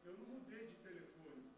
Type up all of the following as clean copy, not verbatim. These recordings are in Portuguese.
Eu não mudei de telefone.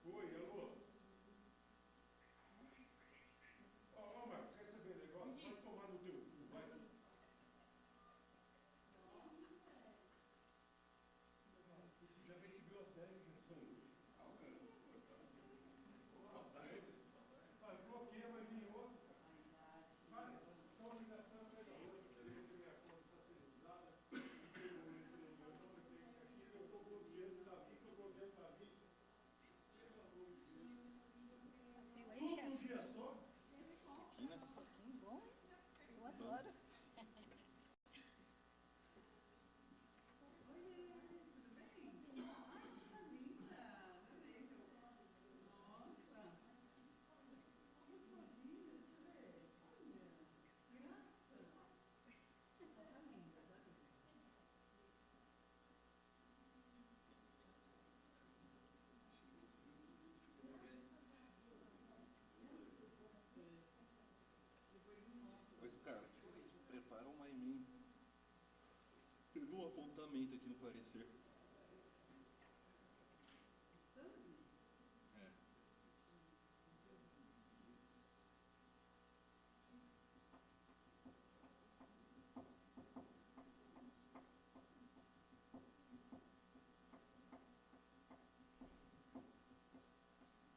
Oi, alô? Ó, Marcos, quer saber o negócio? Vai tomar no teu cu, vai. Tu já recebeu as 10 ligações hoje. Boa tarde. Ah, bloqueia, vai vir outro, cara. Vai, então a ligação pega outra, que minha conta está sendo usada, eu não tenho isso aqui, eu estou com o dinheiro da vida, eu vou dentro da vida. Pelo amor de Deus. Tudo num dia só? Aqui, né? Um pouquinho bom, hein? Eu adoro. Pois, cara, prepara uma emenda. Teve um apontamento aqui no parecer. É.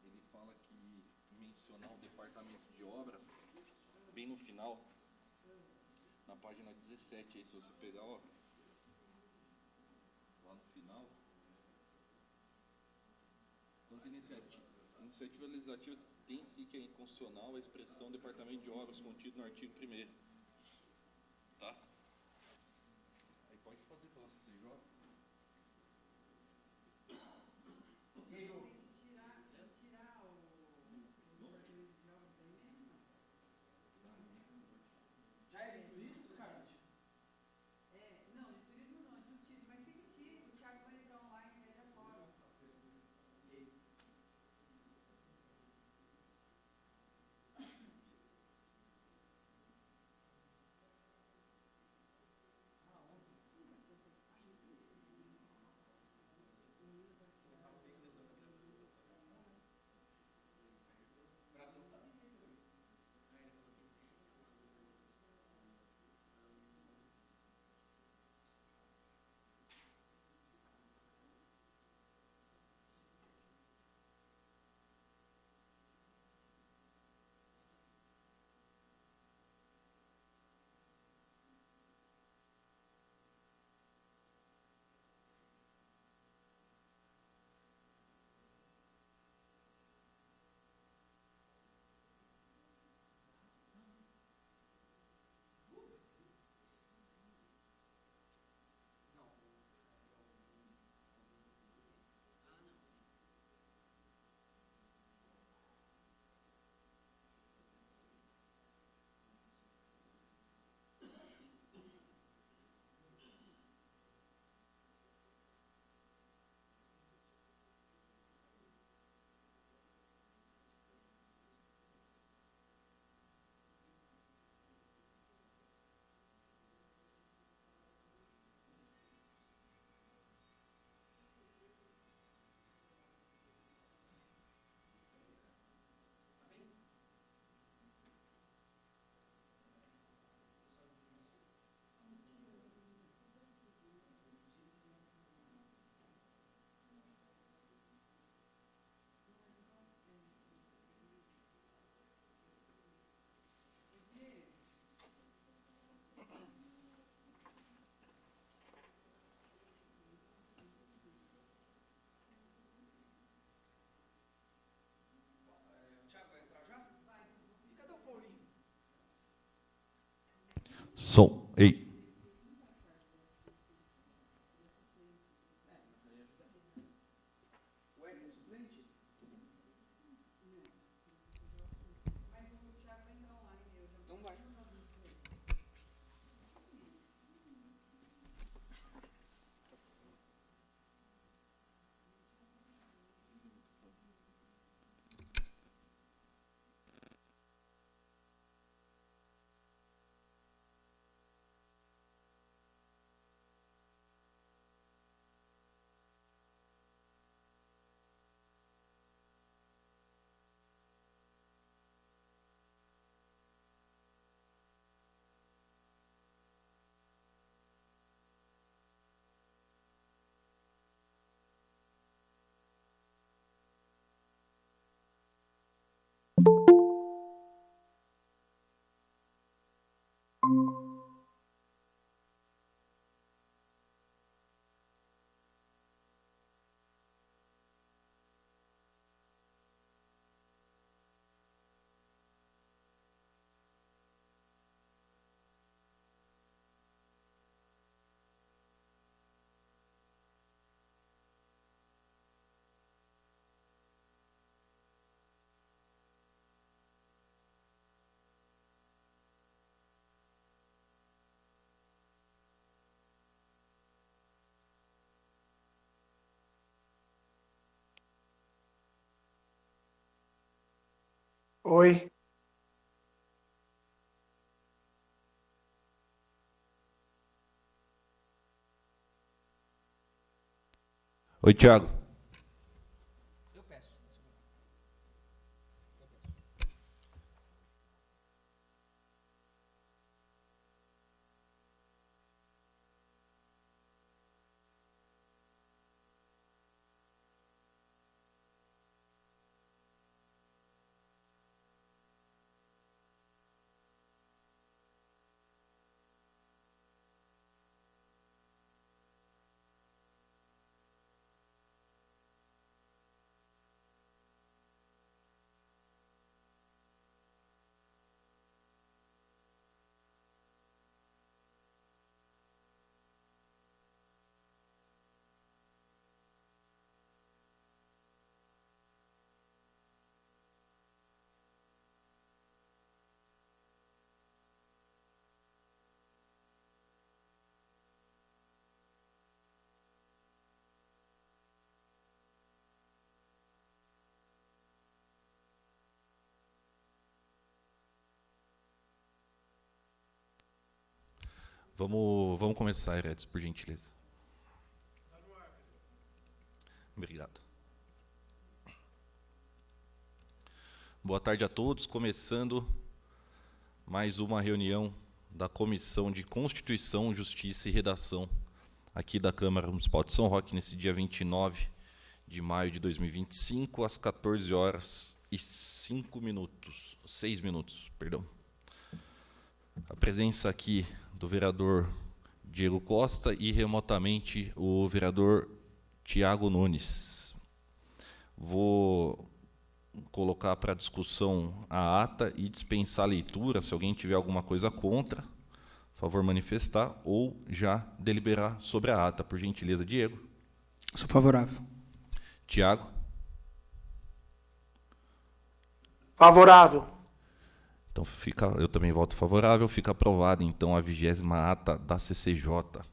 Ele fala que mencionar o departamento de obras bem no final, na página 17, aí se você pegar, ó, lá no final, quanto iniciativa legislativa tem-se que é inconstitucional a expressão departamento de obras contido no artigo 1º, tá? Aí pode fazer pela CJ. Tirar o departamento de obras da emenda? Já é de turismo, Scarlett? Não, de turismo não, de justiça. Mas fica aqui, o Thiago vai entrar online e ele é fora. Som. Ei. Ué, tem suplente? Mas o Thiago vai entrar online, eu já Então vai. Oi. Oi, Thiago. Eu peço. Vamos começar, Heredes, por gentileza. Obrigado. Boa tarde a todos. Começando mais uma reunião da Comissão de Constituição, Justiça e Redação aqui da Câmara Municipal de São Roque, nesse dia 29 de maio de 2025, às 14 horas e 6 minutos, perdão. A presença aqui do vereador Diego Costa e remotamente o vereador Tiago Nunes. Vou colocar para discussão a ata e dispensar a leitura. Se alguém tiver alguma coisa contra, por favor manifestar, ou já deliberar sobre a ata, por gentileza. Diego. Sou favorável. Tiago. Favorável. Então eu também voto favorável. Fica aprovada então a 20ª ata da CCJ.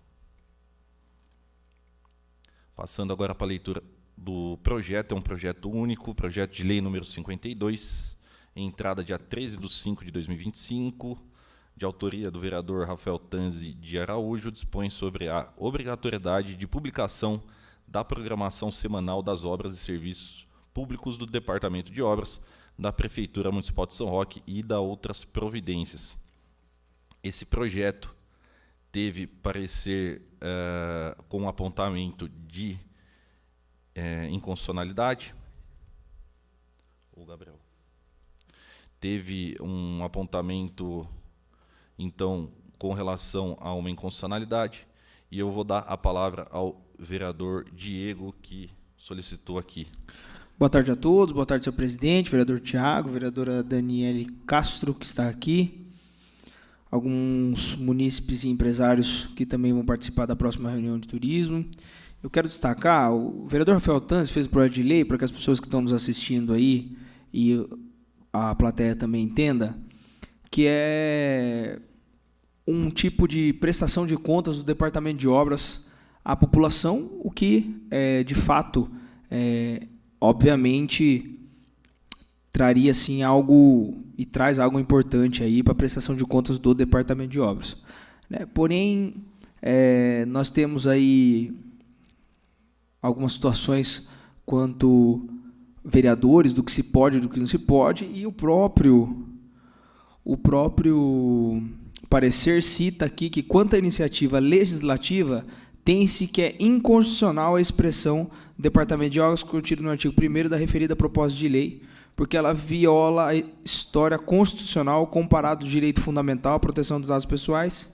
Passando agora para a leitura do projeto. É um projeto único, projeto de lei número 52, entrada dia 13/5/2025, de autoria do vereador Rafael Tanzi de Araújo, dispõe sobre a obrigatoriedade de publicação da programação semanal das obras e serviços públicos do Departamento de Obras da Prefeitura Municipal de São Roque e da outras providências. Esse projeto teve parecer com apontamento de inconstitucionalidade. O Gabriel. Teve um apontamento, então, com relação a uma inconstitucionalidade, e eu vou dar a palavra ao vereador Diego, que solicitou aqui. Boa tarde a todos, boa tarde, senhor presidente, vereador Tiago, vereadora Daniele Castro, que está aqui, alguns munícipes e empresários que também vão participar da próxima reunião de turismo. Eu quero destacar, o vereador Rafael Tanzi fez o projeto de lei para que as pessoas que estão nos assistindo aí e a plateia também entenda, que é um tipo de prestação de contas do Departamento de Obras à população, o que, de fato, obviamente, traria assim, algo e traz algo importante aí para a prestação de contas do Departamento de Obras. Né? Porém, nós temos aí algumas situações quanto vereadores, do que se pode e do que não se pode, e o próprio parecer cita aqui que, quanto à iniciativa legislativa, tem-se que é inconstitucional a expressão Departamento de Obras contida no artigo 1º da referida proposta de lei, porque ela viola a história constitucional comparado ao direito fundamental à proteção dos dados pessoais,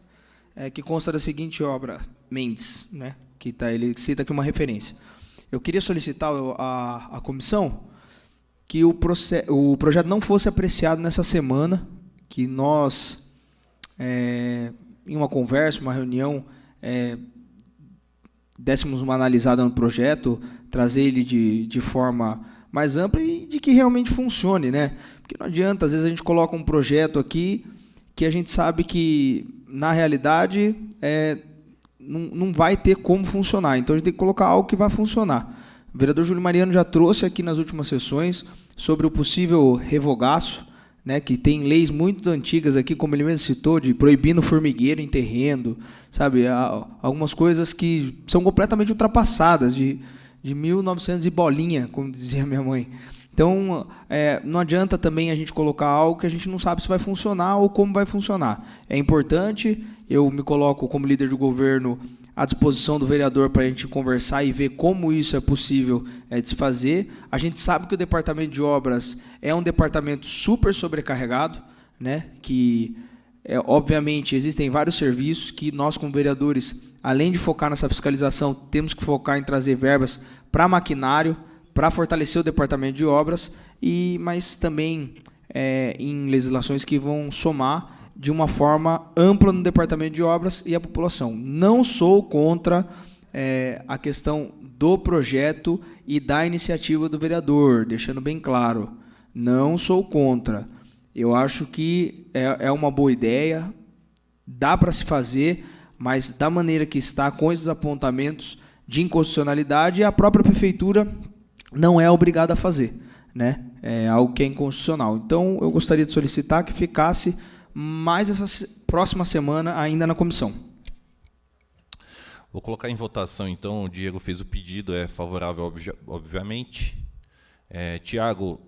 que consta da seguinte obra, Mendes, né, que ele cita aqui uma referência. Eu queria solicitar à comissão que o projeto não fosse apreciado nessa semana, que nós, em uma conversa, uma reunião, dessemos uma analisada no projeto, trazer ele de forma mais ampla e de que realmente funcione, né? Porque não adianta, às vezes a gente coloca um projeto aqui que a gente sabe que, na realidade, não vai ter como funcionar. Então, a gente tem que colocar algo que vai funcionar. O vereador Júlio Mariano já trouxe aqui nas últimas sessões sobre o possível revogaço, né, que tem leis muito antigas aqui, como ele mesmo citou, de proibindo formigueiro em terreno, sabe? Algumas coisas que são completamente ultrapassadas, de 1900 e bolinha, como dizia minha mãe. Então, não adianta também a gente colocar algo que a gente não sabe se vai funcionar ou como vai funcionar. É importante, eu me coloco como líder do governo à disposição do vereador para a gente conversar e ver como isso é possível de se fazer. A gente sabe que o Departamento de Obras é um departamento super sobrecarregado, né? Que, obviamente, existem vários serviços que nós, como vereadores, além de focar nessa fiscalização, temos que focar em trazer verbas para maquinário, para fortalecer o Departamento de Obras, mas também em legislações que vão somar de uma forma ampla no Departamento de Obras e a população. Não sou contra a questão do projeto e da iniciativa do vereador, deixando bem claro. Não sou contra. Eu acho que é uma boa ideia, dá para se fazer, mas da maneira que está, com esses apontamentos de inconstitucionalidade, a própria prefeitura não é obrigada a fazer, né? É algo que é inconstitucional. Então, eu gostaria de solicitar que ficasse mais essa próxima semana ainda na comissão. Vou colocar em votação, então. O Diego fez o pedido, é favorável, obviamente. Tiago,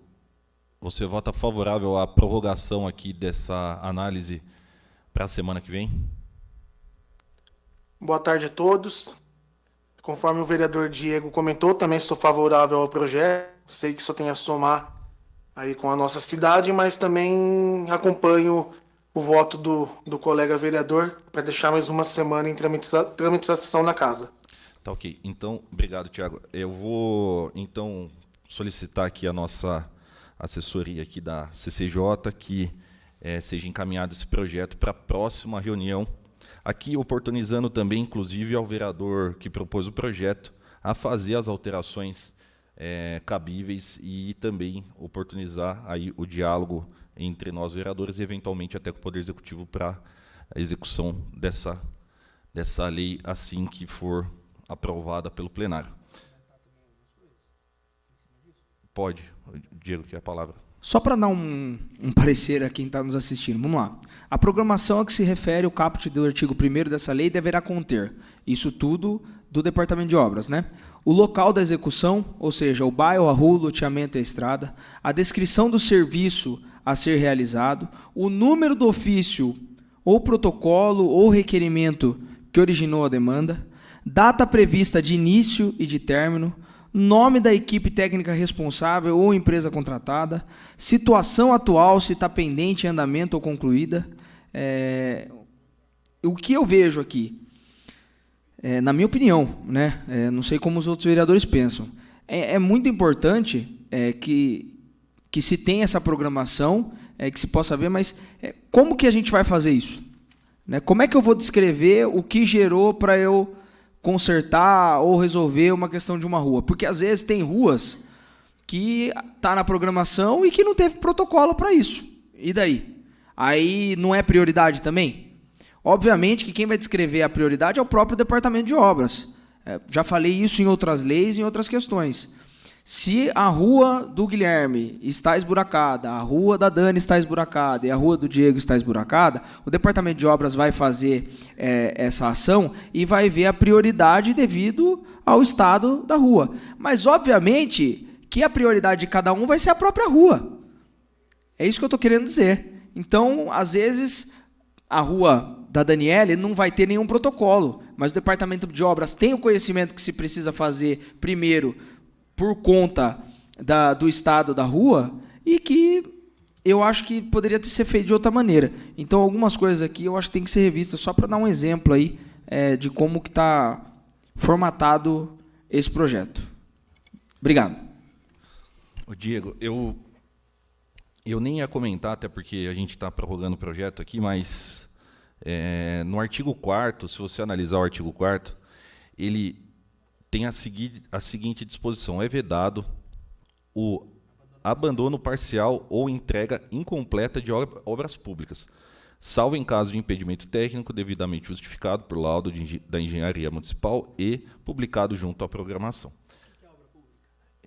você vota favorável à prorrogação aqui dessa análise para a semana que vem? Boa tarde a todos. Conforme o vereador Diego comentou, também sou favorável ao projeto. Sei que só tem a somar aí com a nossa cidade, mas também acompanho o voto do colega vereador para deixar mais uma semana em tramitação na casa. Tá ok. Então, obrigado, Tiago. Eu vou, então, solicitar aqui a nossa assessoria aqui da CCJ que seja encaminhado esse projeto para a próxima reunião. Aqui, oportunizando também, inclusive, ao vereador que propôs o projeto a fazer as alterações cabíveis e também oportunizar aí o diálogo entre nós vereadores e, eventualmente, até com o Poder Executivo para a execução dessa lei assim que for aprovada pelo plenário. Pode, Diego, que é a palavra. Só para dar um parecer a quem está nos assistindo, vamos lá. A programação a que se refere o caput do artigo 1º dessa lei deverá conter, isso tudo do Departamento de Obras, né? O local da execução, ou seja, o bairro, a rua, o loteamento e a estrada, a descrição do serviço a ser realizado, o número do ofício ou protocolo ou requerimento que originou a demanda, data prevista de início e de término, nome da equipe técnica responsável ou empresa contratada, situação atual, se está pendente, em andamento ou concluída. O que eu vejo aqui, na minha opinião, né, não sei como os outros vereadores pensam, é muito importante que se tenha essa programação, que se possa ver, mas como que a gente vai fazer isso? né? Como é que eu vou descrever o que gerou para eu consertar ou resolver uma questão de uma rua? Porque às vezes tem ruas que tá na programação e que não teve protocolo para isso. E daí? Aí não é prioridade também? Obviamente que quem vai descrever a prioridade é o próprio departamento de obras. Já falei isso em outras leis e em outras questões. Se a rua do Guilherme está esburacada, a rua da Dani está esburacada e a rua do Diego está esburacada, o departamento de obras vai fazer essa ação e vai ver a prioridade devido ao estado da rua. Mas, obviamente, que a prioridade de cada um vai ser a própria rua. É isso que eu estou querendo dizer. Então, às vezes, a rua da Daniele não vai ter nenhum protocolo, mas o departamento de obras tem o conhecimento que se precisa fazer primeiro por conta do estado da rua e que eu acho que poderia ser feito de outra maneira. Então, algumas coisas aqui eu acho que tem que ser revistas, só para dar um exemplo aí de como que está formatado esse projeto. Obrigado. Ô Diego, eu nem ia comentar, até porque a gente está prorrogando o projeto aqui, mas no artigo 4º, se você analisar o artigo 4º, ele tem a seguinte disposição: é vedado o abandono parcial ou entrega incompleta de obras públicas, salvo em caso de impedimento técnico devidamente justificado por laudo da engenharia municipal e publicado junto à programação.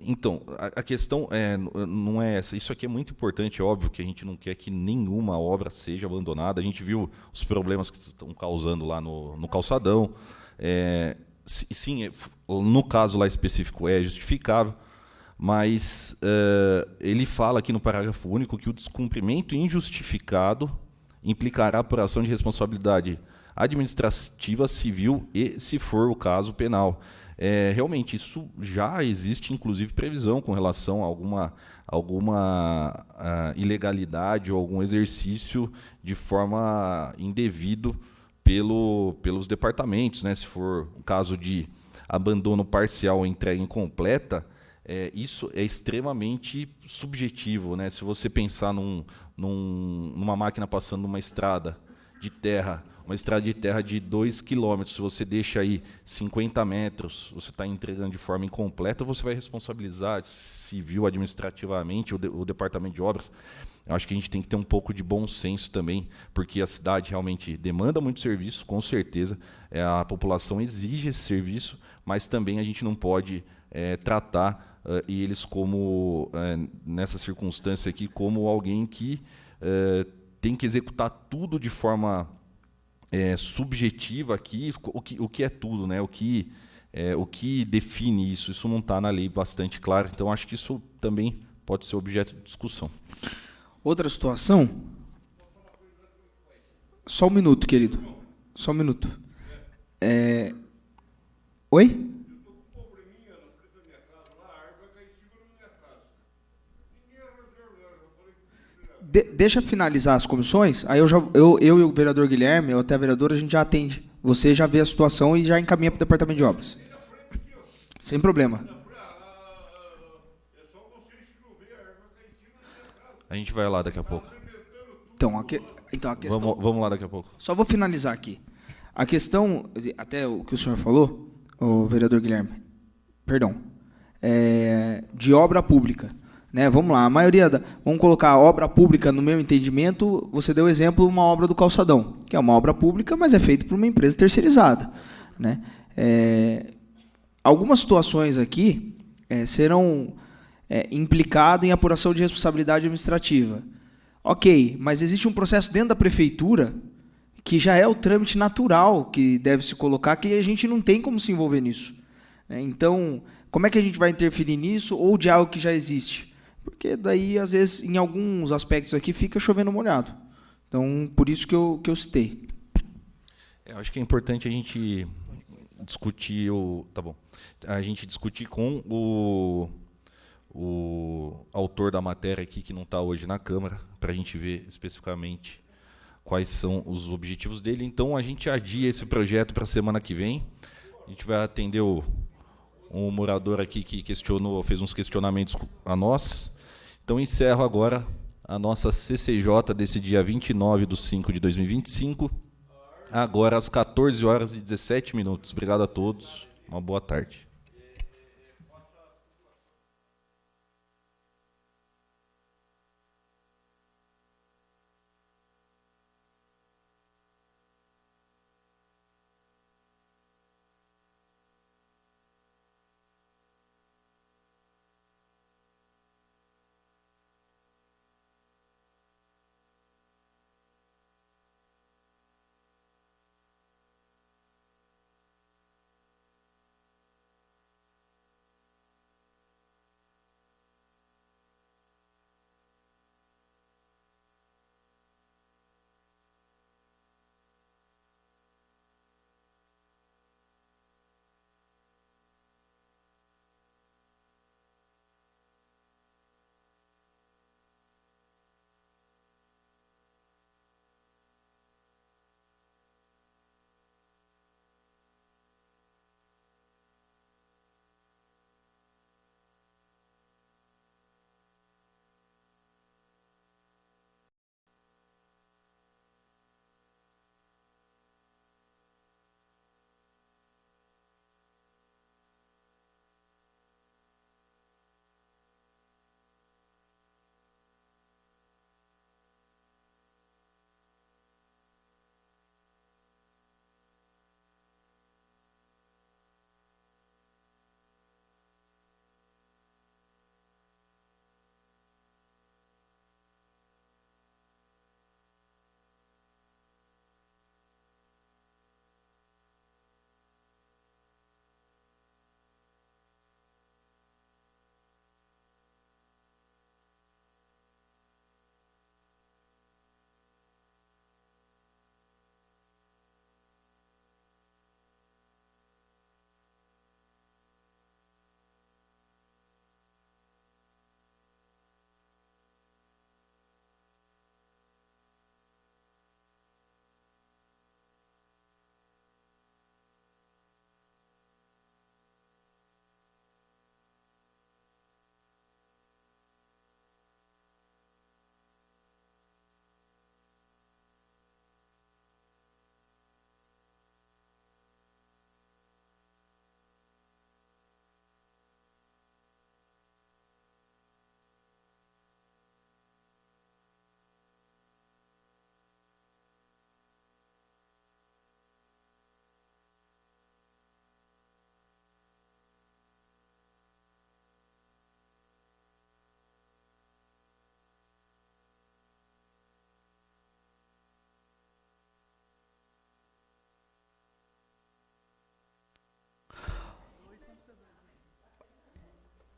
Então, a questão não é essa. Isso aqui é muito importante, é óbvio que a gente não quer que nenhuma obra seja abandonada. A gente viu os problemas que estão causando lá no calçadão. Sim, no caso lá específico é justificável, mas ele fala aqui no parágrafo único que o descumprimento injustificado implicará por ação de responsabilidade administrativa, civil e, se for o caso, penal. Realmente, isso já existe, inclusive, previsão com relação a alguma ilegalidade ou algum exercício de forma indevido pelos departamentos, né? Se for um caso de abandono parcial ou entrega incompleta, isso é extremamente subjetivo, né? Se você pensar numa máquina passando numa estrada de terra, uma estrada de terra de 2 km, se você deixa aí 50 metros, você está entregando de forma incompleta, você vai responsabilizar civil, administrativamente, o departamento de obras. Eu acho que a gente tem que ter um pouco de bom senso também, porque a cidade realmente demanda muito serviço, com certeza, a população exige esse serviço, mas também a gente não pode tratar eles como, nessa circunstância aqui, como alguém que tem que executar tudo de forma subjetiva aqui, o que é tudo, né? O que define isso. Isso não está na lei bastante claro, então acho que isso também pode ser objeto de discussão. Outra situação. Só um minuto, querido. Só um minuto. Oi? Deixa finalizar as comissões, aí eu e o vereador Guilherme, ou até a vereadora, a gente já atende. Você já vê a situação e já encaminha para o departamento de obras. Sem problema. A gente vai lá daqui a pouco. Então a questão... Vamos lá daqui a pouco. Só vou finalizar aqui. A questão, até o que o senhor falou, o vereador Guilherme, perdão, de obra pública. Né, vamos lá, a maioria vamos colocar a obra pública, no meu entendimento, você deu exemplo, uma obra do calçadão, que é uma obra pública, mas é feita por uma empresa terceirizada. Né? Algumas situações aqui serão implicadas em apuração de responsabilidade administrativa. Ok, mas existe um processo dentro da prefeitura que já é o trâmite natural que deve se colocar, que a gente não tem como se envolver nisso. Então, como é que a gente vai interferir nisso ou de algo que já existe? Porque daí, às vezes, em alguns aspectos aqui, fica chovendo molhado. Então, por isso que eu citei. Eu acho que é importante a gente discutir a gente discutir com o autor da matéria aqui, que não está hoje na Câmara, para a gente ver especificamente quais são os objetivos dele. Então, a gente adia esse projeto para a semana que vem. A gente vai atender um morador aqui que fez uns questionamentos a nós. Então, encerro agora a nossa CCJ desse dia 29/5/2025. Agora às 14h17. Obrigado a todos. Uma boa tarde.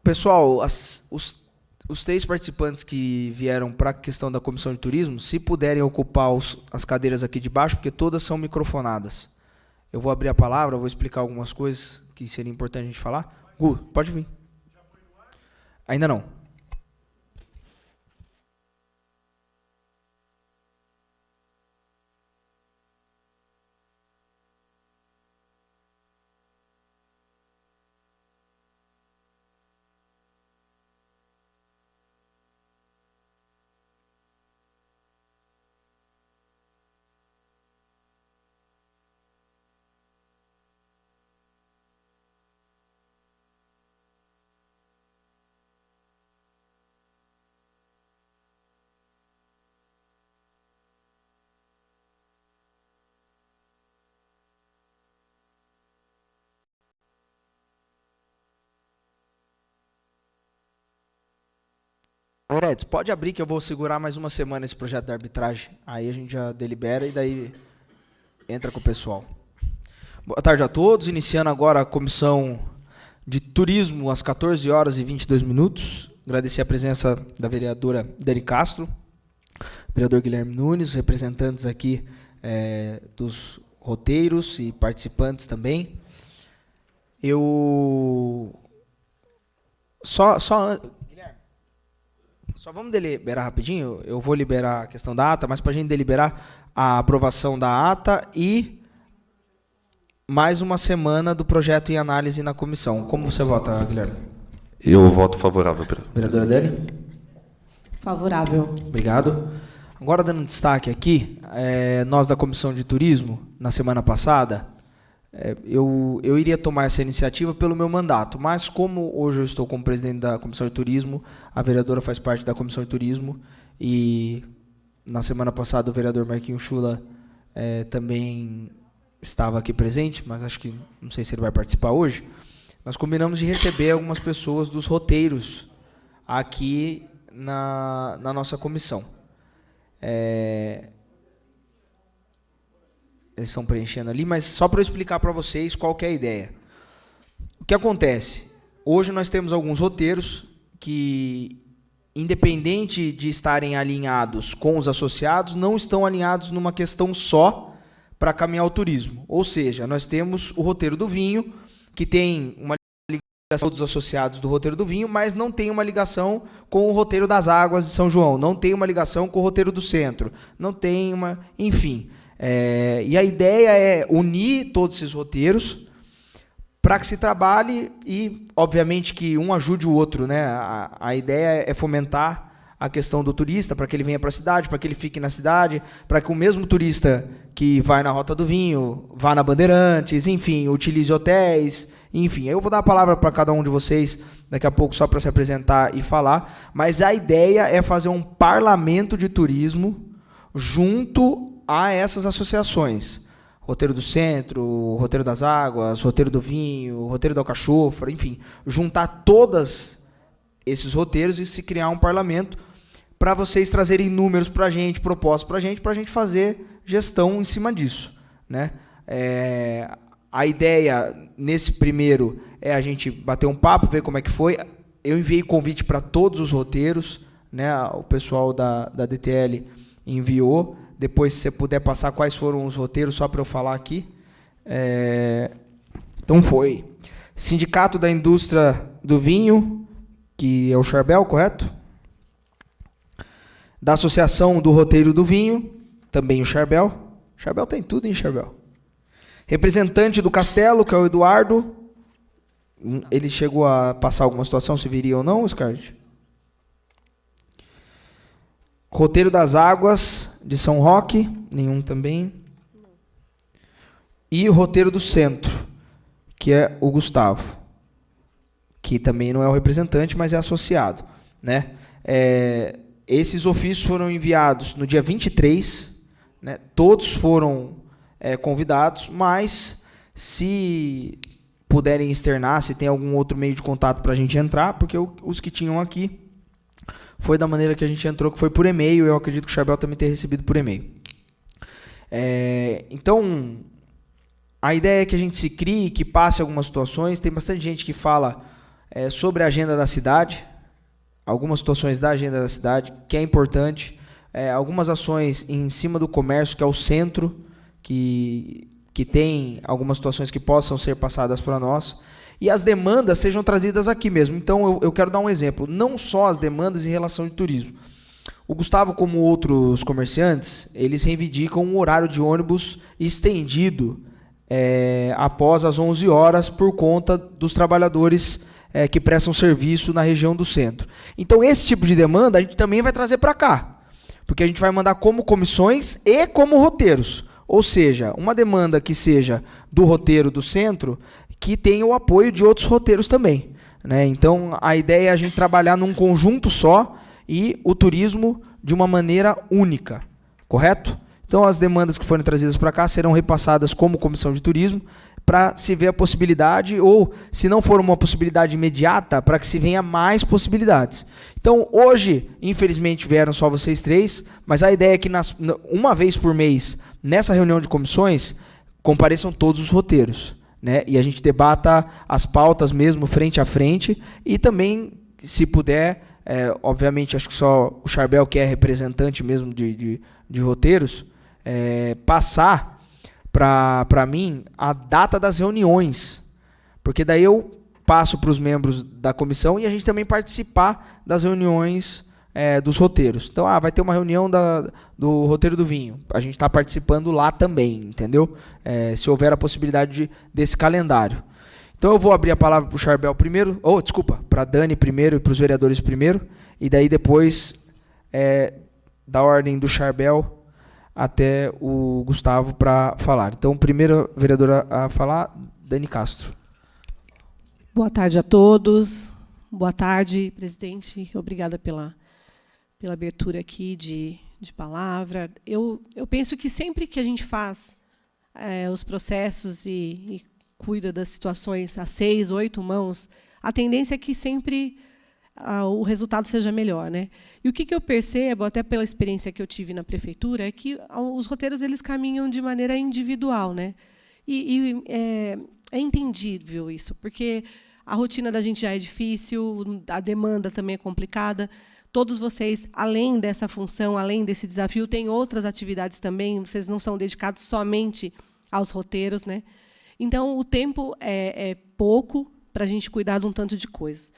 Pessoal, os 3 participantes que vieram para a questão da comissão de turismo, se puderem ocupar as cadeiras aqui de baixo, porque todas são microfonadas. Eu vou abrir a palavra, vou explicar algumas coisas que seria importante a gente falar. Gu, pode vir. Ainda não. Oredes, pode abrir que eu vou segurar mais uma semana esse projeto da arbitragem. Aí a gente já delibera e daí entra com o pessoal. Boa tarde a todos. Iniciando agora a comissão de turismo às 14h22. Agradecer a presença da vereadora Dani Castro, vereador Guilherme Nunes, representantes aqui dos roteiros e participantes também. Só vamos deliberar rapidinho, eu vou liberar a questão da ata, mas para a gente deliberar a aprovação da ata e mais uma semana do projeto em análise na comissão. Como você vota, Guilherme? Eu voto favorável. Vereadora Dani? Favorável. Obrigado. Agora, dando destaque aqui, nós da Comissão de Turismo, na semana passada, eu iria tomar essa iniciativa pelo meu mandato, mas como hoje eu estou como presidente da Comissão de Turismo, a vereadora faz parte da Comissão de Turismo, e na semana passada o vereador Marquinhos Chula também estava aqui presente, mas acho que não sei se ele vai participar hoje. Nós combinamos de receber algumas pessoas dos roteiros aqui na nossa comissão. Eles estão preenchendo ali, mas só para eu explicar para vocês qual que é a ideia. O que acontece? Hoje nós temos alguns roteiros que, independente de estarem alinhados com os associados, não estão alinhados numa questão só para caminhar o turismo. Ou seja, nós temos o roteiro do vinho, que tem uma ligação dos associados do roteiro do vinho, mas não tem uma ligação com o roteiro das águas de São João, não tem uma ligação com o roteiro do centro, não tem uma... Enfim, e a ideia é unir todos esses roteiros para que se trabalhe e, obviamente, que um ajude o outro, né? A ideia é fomentar a questão do turista, para que ele venha para a cidade, para que ele fique na cidade, para que o mesmo turista que vai na Rota do Vinho, vá na Bandeirantes, enfim, utilize hotéis, enfim. Eu vou dar a palavra para cada um de vocês daqui a pouco só para se apresentar e falar, mas a ideia é fazer um parlamento de turismo junto a essas associações. Roteiro do Centro, Roteiro das Águas, Roteiro do Vinho, Roteiro da Alcachofra, enfim, juntar todos esses roteiros e se criar um parlamento para vocês trazerem números para a gente, propostas para a gente fazer gestão em cima disso, né? A ideia, nesse primeiro, é a gente bater um papo, ver como é que foi. Eu enviei convite para todos os roteiros, né? O pessoal da DTL enviou. Depois, se você puder passar quais foram os roteiros, só para eu falar aqui. Então, foi Sindicato da Indústria do Vinho, que é o Charbel, correto? Da Associação do Roteiro do Vinho, também o Charbel. Charbel tem tudo, hein, Charbel? Representante do Castelo, que é o Eduardo. Ele chegou a passar alguma situação, se viria ou não, Scarlett? Roteiro das Águas, de São Roque, nenhum também. E o Roteiro do Centro, que é o Gustavo, que também não é o representante, mas é associado, né? Esses ofícios foram enviados no dia 23, né? Todos foram convidados, mas se puderem externar, se tem algum outro meio de contato para a gente entrar, porque os que tinham aqui foi da maneira que a gente entrou, que foi por e-mail. Eu acredito que o Charbel também tenha recebido por e-mail. Então, a ideia é que a gente se crie, que passe algumas situações. Tem bastante gente que fala sobre a agenda da cidade, algumas situações da agenda da cidade, que é importante. Algumas ações em cima do comércio, que é o centro, que tem algumas situações que possam ser passadas para nós. E as demandas sejam trazidas aqui mesmo. Então, eu quero dar um exemplo. Não só as demandas em relação de turismo. O Gustavo, como outros comerciantes, eles reivindicam um horário de ônibus estendido após as 11 horas por conta dos trabalhadores que prestam serviço na região do centro. Então, esse tipo de demanda a gente também vai trazer para cá. Porque a gente vai mandar como comissões e como roteiros. Ou seja, uma demanda que seja do roteiro do centro, que tenha o apoio de outros roteiros também, né? Então, a ideia é a gente trabalhar num conjunto só e o turismo de uma maneira única, correto? Então, as demandas que forem trazidas para cá serão repassadas como comissão de turismo para se ver a possibilidade, ou, se não for uma possibilidade imediata, para que se venha mais possibilidades. Então, hoje, infelizmente, vieram só vocês três, mas a ideia é que uma vez por mês, nessa reunião de comissões, compareçam todos os roteiros, né? E a gente debata as pautas mesmo frente a frente e também, se puder, obviamente, acho que só o Charbel, que é representante mesmo de roteiros, passar para mim a data das reuniões, porque daí eu passo para os membros da comissão e a gente também participar das reuniões dos roteiros. Então, vai ter uma reunião do roteiro do vinho. A gente está participando lá também, entendeu? Se houver a possibilidade desse calendário. Então, eu vou abrir a palavra para o Charbel primeiro, para a Dani primeiro e para os vereadores primeiro, e daí depois da ordem do Charbel até o Gustavo para falar. Então, primeira vereadora a falar, Dani Castro. Boa tarde a todos. Boa tarde, presidente. Obrigada pela abertura aqui de palavra. Eu penso que sempre que a gente faz os processos e cuida das situações a 6, 8 mãos, a tendência é que sempre o resultado seja melhor, né? E o que eu percebo, até pela experiência que eu tive na prefeitura, é que os roteiros eles caminham de maneira individual, né? E é entendível isso, porque a rotina da gente já é difícil, a demanda também é complicada. Todos vocês, além dessa função, além desse desafio, têm outras atividades também. Vocês não são dedicados somente aos roteiros, né? Então, o tempo é pouco para a gente cuidar de um tanto de coisas.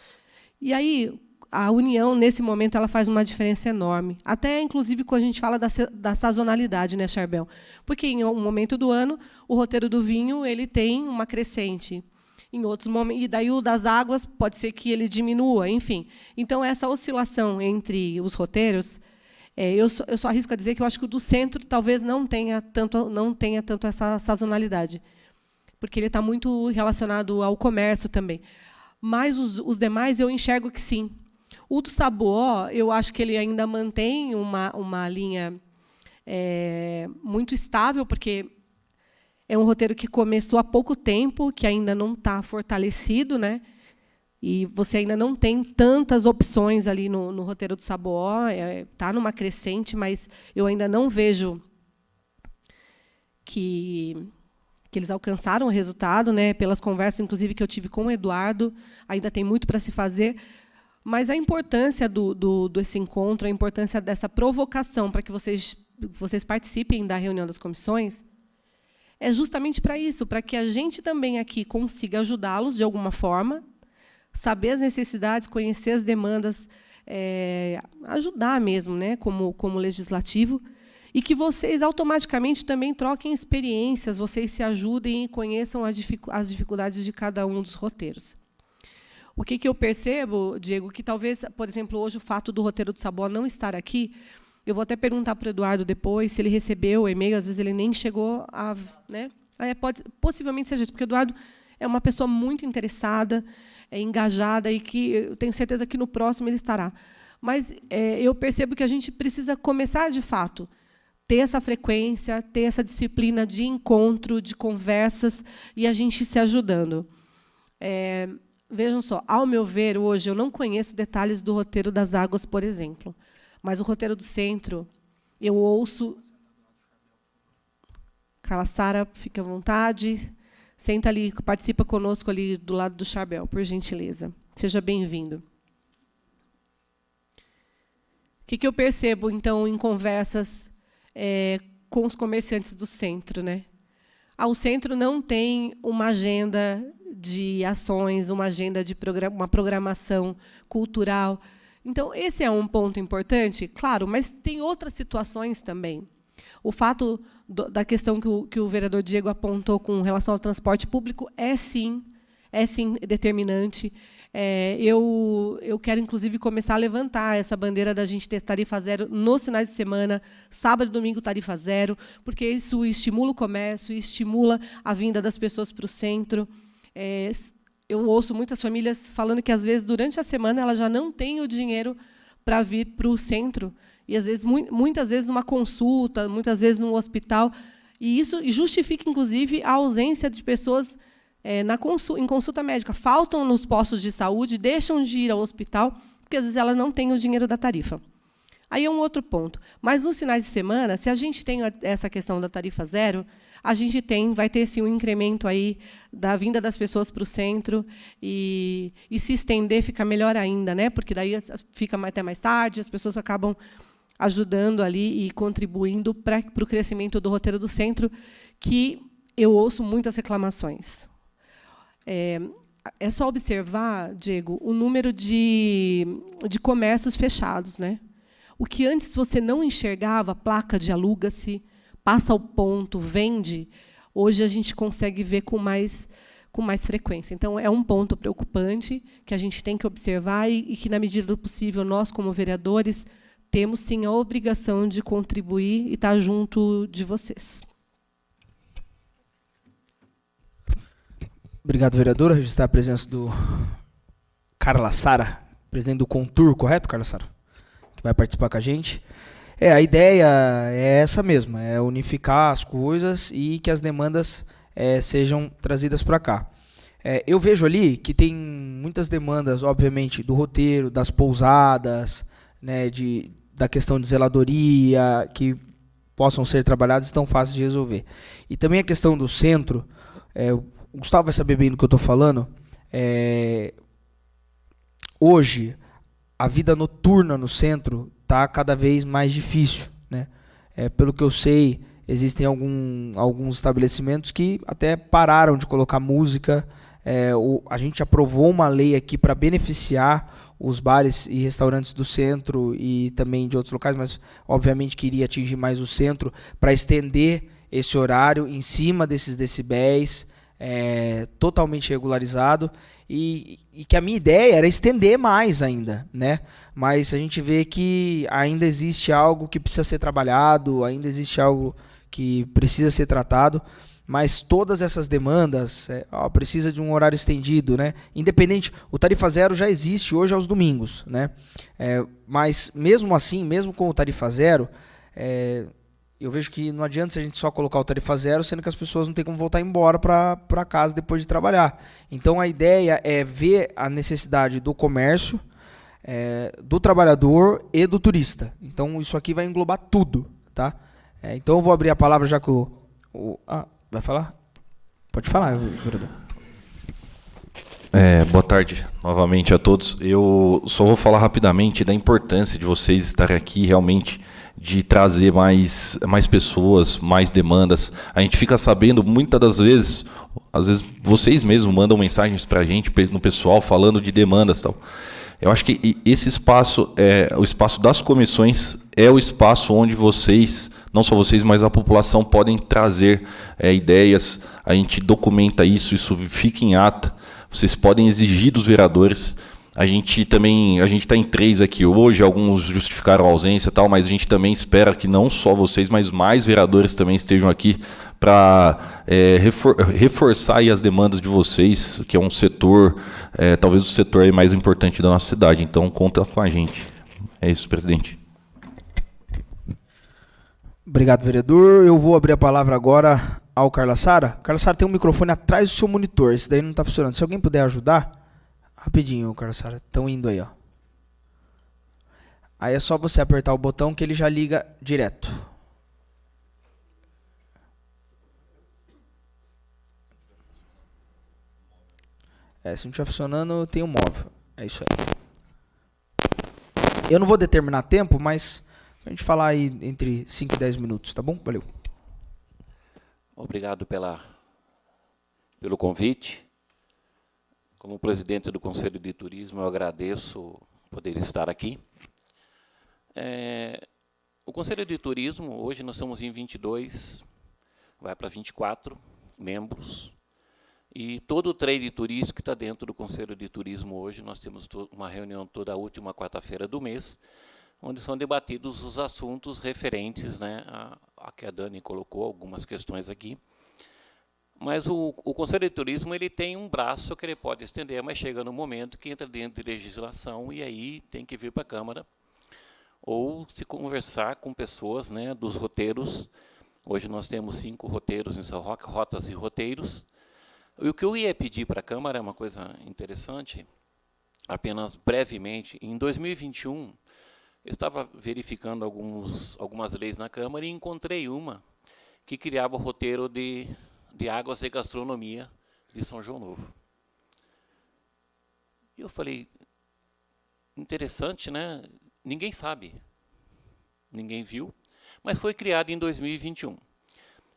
E aí, a união, nesse momento, ela faz uma diferença enorme. Até, inclusive, quando a gente fala da sazonalidade, né, Charbel? Porque, em um momento do ano, o roteiro do vinho ele tem uma crescente. Em outros momentos, e daí o das águas pode ser que ele diminua, enfim. Então, essa oscilação entre os roteiros, eu só arrisco a dizer que eu acho que o do centro talvez não tenha tanto essa sazonalidade, porque ele está muito relacionado ao comércio também. Mas os demais eu enxergo que sim. O do Saboó, eu acho que ele ainda mantém uma linha muito estável, porque é um roteiro que começou há pouco tempo, que ainda não está fortalecido, né? E você ainda não tem tantas opções ali no roteiro do Saboó. Está numa crescente, mas eu ainda não vejo que eles alcançaram o resultado, né? Pelas conversas, inclusive, que eu tive com o Eduardo, ainda tem muito para se fazer. Mas a importância desse encontro, a importância dessa provocação para que vocês participem da reunião das comissões, é justamente para isso, para que a gente também aqui consiga ajudá-los de alguma forma, saber as necessidades, conhecer as demandas, ajudar mesmo, né, como legislativo, e que vocês automaticamente também troquem experiências, vocês se ajudem e conheçam as dificuldades de cada um dos roteiros. O que eu percebo, Diego, que talvez, por exemplo, hoje o fato do roteiro do Saboó não estar aqui, eu vou até perguntar para o Eduardo depois se ele recebeu o e-mail, às vezes ele nem chegou a... Né? Possivelmente seja isso, porque o Eduardo é uma pessoa muito interessada, engajada, e que eu tenho certeza que no próximo ele estará. Mas eu percebo que a gente precisa começar, de fato, ter essa frequência, ter essa disciplina de encontro, de conversas, e a gente se ajudando. Vejam só, ao meu ver, hoje, eu não conheço detalhes do roteiro das águas, por exemplo. Mas o roteiro do centro, eu ouço... Carla Sara, fique à vontade. Senta ali, participa conosco ali do lado do Charbel, por gentileza. Seja bem-vindo. O que eu percebo, então, em conversas com os comerciantes do centro, né? O centro não tem uma agenda de ações, uma agenda de uma programação cultural. Então, esse é um ponto importante, claro, mas tem outras situações também. O fato da questão que o vereador Diego apontou com relação ao transporte público é sim determinante. Eu quero, inclusive, começar a levantar essa bandeira da gente ter tarifa zero nos finais de semana, sábado e domingo tarifa zero, porque isso estimula o comércio, estimula a vinda das pessoas para o centro. Eu ouço muitas famílias falando que, às vezes, durante a semana, ela já não tem o dinheiro para vir para o centro. E, às vezes, muitas vezes, numa consulta, muitas vezes, num hospital. E isso justifica, inclusive, a ausência de pessoas em consulta médica. Faltam nos postos de saúde, deixam de ir ao hospital, porque, às vezes, elas não têm o dinheiro da tarifa. Aí é um outro ponto. Mas, nos finais de semana, se a gente tem essa questão da tarifa zero, a gente vai ter sim, um incremento aí da vinda das pessoas para o centro, e se estender fica melhor ainda, né? Porque daí fica até mais tarde, as pessoas acabam ajudando ali e contribuindo para o crescimento do roteiro do centro, que eu ouço muitas reclamações. É só observar, Diego, o número de comércios fechados, né? O que antes você não enxergava, placa de aluga-se, passa ao ponto, vende, hoje a gente consegue ver com mais frequência. Então, é um ponto preocupante que a gente tem que observar e que, na medida do possível, nós, como vereadores, temos sim a obrigação de contribuir e estar junto de vocês. Obrigado, vereadora. Registrar a presença do Carla Sara, presidente do Contur, correto, Carla Sara? Que vai participar com a gente. A ideia é essa mesma, é unificar as coisas e que as demandas sejam trazidas para cá. Eu vejo ali que tem muitas demandas, obviamente, do roteiro, das pousadas, né, da questão de zeladoria, que possam ser trabalhadas e estão fáceis de resolver. E também a questão do centro, o Gustavo vai saber bem do que eu estou falando. Hoje, a vida noturna no centro está cada vez mais difícil, né? Pelo que eu sei, existem alguns estabelecimentos que até pararam de colocar música. A gente aprovou uma lei aqui para beneficiar os bares e restaurantes do centro e também de outros locais, mas obviamente queria atingir mais o centro para estender esse horário em cima desses decibéis, totalmente regularizado, e que a minha ideia era estender mais ainda, né? Mas a gente vê que ainda existe algo que precisa ser trabalhado, ainda existe algo que precisa ser tratado, mas todas essas demandas precisa de um horário estendido, né? Independente, o tarifa zero já existe hoje aos domingos, né? Mas mesmo assim, mesmo com o tarifa zero, eu vejo que não adianta se a gente só colocar o tarifa zero, sendo que as pessoas não têm como voltar embora para casa depois de trabalhar. Então a ideia é ver a necessidade do comércio, do trabalhador e do turista. Então isso aqui vai englobar tudo, tá? Então eu vou abrir a palavra já que vai falar? Pode falar, vereador. Boa tarde novamente a todos. Eu só vou falar rapidamente da importância de vocês estarem aqui realmente, de trazer mais pessoas, mais demandas. A gente fica sabendo, muitas das vezes, às vezes vocês mesmos mandam mensagens para a gente, no pessoal, falando de demandas e tal. Eu acho que esse espaço, o espaço das comissões, é o espaço onde vocês, não só vocês, mas a população podem trazer ideias, a gente documenta isso fica em ata, vocês podem exigir dos vereadores. A gente está em 3 aqui hoje, alguns justificaram a ausência e tal, mas a gente também espera que não só vocês, mas mais vereadores também estejam aqui para reforçar aí as demandas de vocês, que é um setor, talvez o setor aí mais importante da nossa cidade. Então, conta com a gente. É isso, presidente. Obrigado, vereador. Eu vou abrir a palavra agora ao Carla Sara. Carla Sara, tem um microfone atrás do seu monitor, esse daí não está funcionando. Se alguém puder ajudar... Rapidinho, Carla Sara. Estão indo aí, ó. Aí é só você apertar o botão que ele já liga direto. Se não estiver funcionando, tem um móvel. É isso aí. Eu não vou determinar tempo, mas a gente falar aí entre 5 e 10 minutos, tá bom? Valeu. Obrigado pelo convite. Como presidente do Conselho de Turismo, eu agradeço poder estar aqui. O Conselho de Turismo, hoje nós estamos em 22, vai para 24 membros. E todo o trade turístico que está dentro do Conselho de Turismo hoje, nós temos uma reunião toda a última quarta-feira do mês, onde são debatidos os assuntos referentes, né, a que a Dani colocou, algumas questões aqui. Mas o Conselho de Turismo ele tem um braço que ele pode estender, mas chega no momento que entra dentro de legislação e aí tem que vir para a Câmara ou se conversar com pessoas, né, dos roteiros. Hoje nós temos 5 roteiros em São Roque, rotas e roteiros. E o que eu ia pedir para a Câmara é uma coisa interessante, apenas brevemente. Em 2021, eu estava verificando algumas leis na Câmara e encontrei uma que criava o roteiro de águas e gastronomia de São João Novo. E eu falei, interessante, né? Ninguém sabe, ninguém viu, mas foi criado em 2021.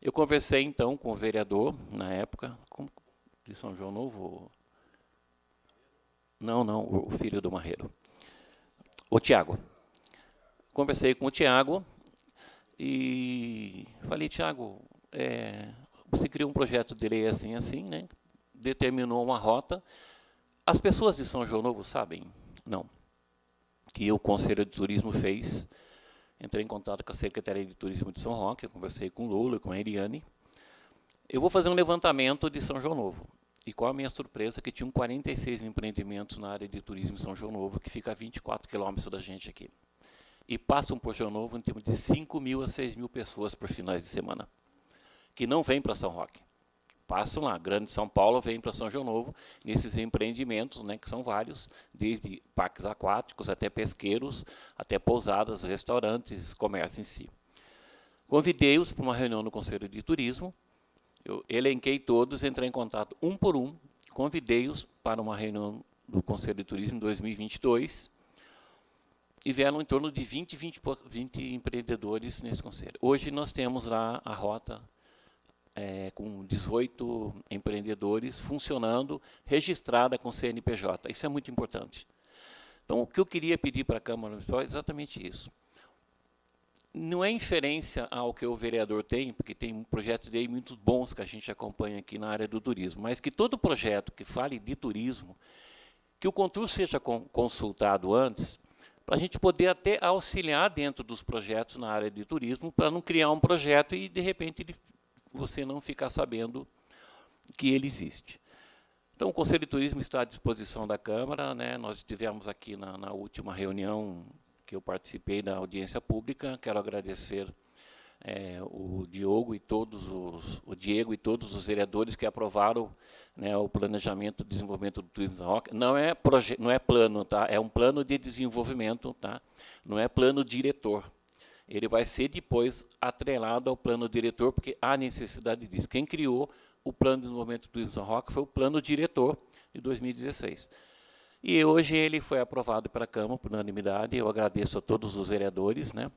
Eu conversei, então, com o vereador, na época, de São João Novo. Não, o filho do Marreiro. O Tiago. Conversei com o Tiago e falei, Tiago, você criou um projeto de lei assim, né? Determinou uma rota. As pessoas de São João Novo sabem? Não. Que o Conselho de Turismo fez entrei em contato com a Secretaria de Turismo de São Roque, eu conversei com o Lula, com a Eliane. Eu vou fazer um levantamento de São João Novo. E qual a minha surpresa? Que tinham 46 empreendimentos na área de turismo em São João Novo, que fica a 24 quilômetros da gente aqui. E passam por João Novo em termos de 5.000 a 6.000 pessoas por finais de semana, que não vêm para São Roque. Passam lá, Grande São Paulo vem para São João Novo, nesses empreendimentos, né, que são vários, desde parques aquáticos até pesqueiros, até pousadas, restaurantes, comércio em si. Convidei-os para uma reunião no Conselho de Turismo, eu elenquei todos, entrei em contato um por um, convidei-os para uma reunião do Conselho de Turismo em 2022, e vieram em torno de 20 empreendedores nesse conselho. Hoje nós temos lá a rota com 18 empreendedores funcionando, registrada com CNPJ. Isso é muito importante. Então, o que eu queria pedir para a Câmara Municipal é exatamente isso. Não é inferência ao que o vereador tem, porque tem projetos de lei muito bons que a gente acompanha aqui na área do turismo, mas que todo projeto que fale de turismo, que o Contur seja consultado antes, para a gente poder até auxiliar dentro dos projetos na área de turismo, para não criar um projeto e, de repente, você não ficar sabendo que ele existe. Então, o Conselho de Turismo está à disposição da Câmara, né? Nós estivemos aqui na última reunião que eu participei da audiência pública. Quero agradecer o Diego e todos os vereadores que aprovaram, né, o planejamento de desenvolvimento do turismo São Roque. Não é plano, tá? É um plano de desenvolvimento, tá? Não é plano diretor. Ele vai ser depois atrelado ao plano diretor, porque há necessidade disso. Quem criou o plano de desenvolvimento do turismo São Roque foi o plano diretor de 2016. E hoje ele foi aprovado pela Câmara por unanimidade. Eu agradeço a todos os vereadores, né?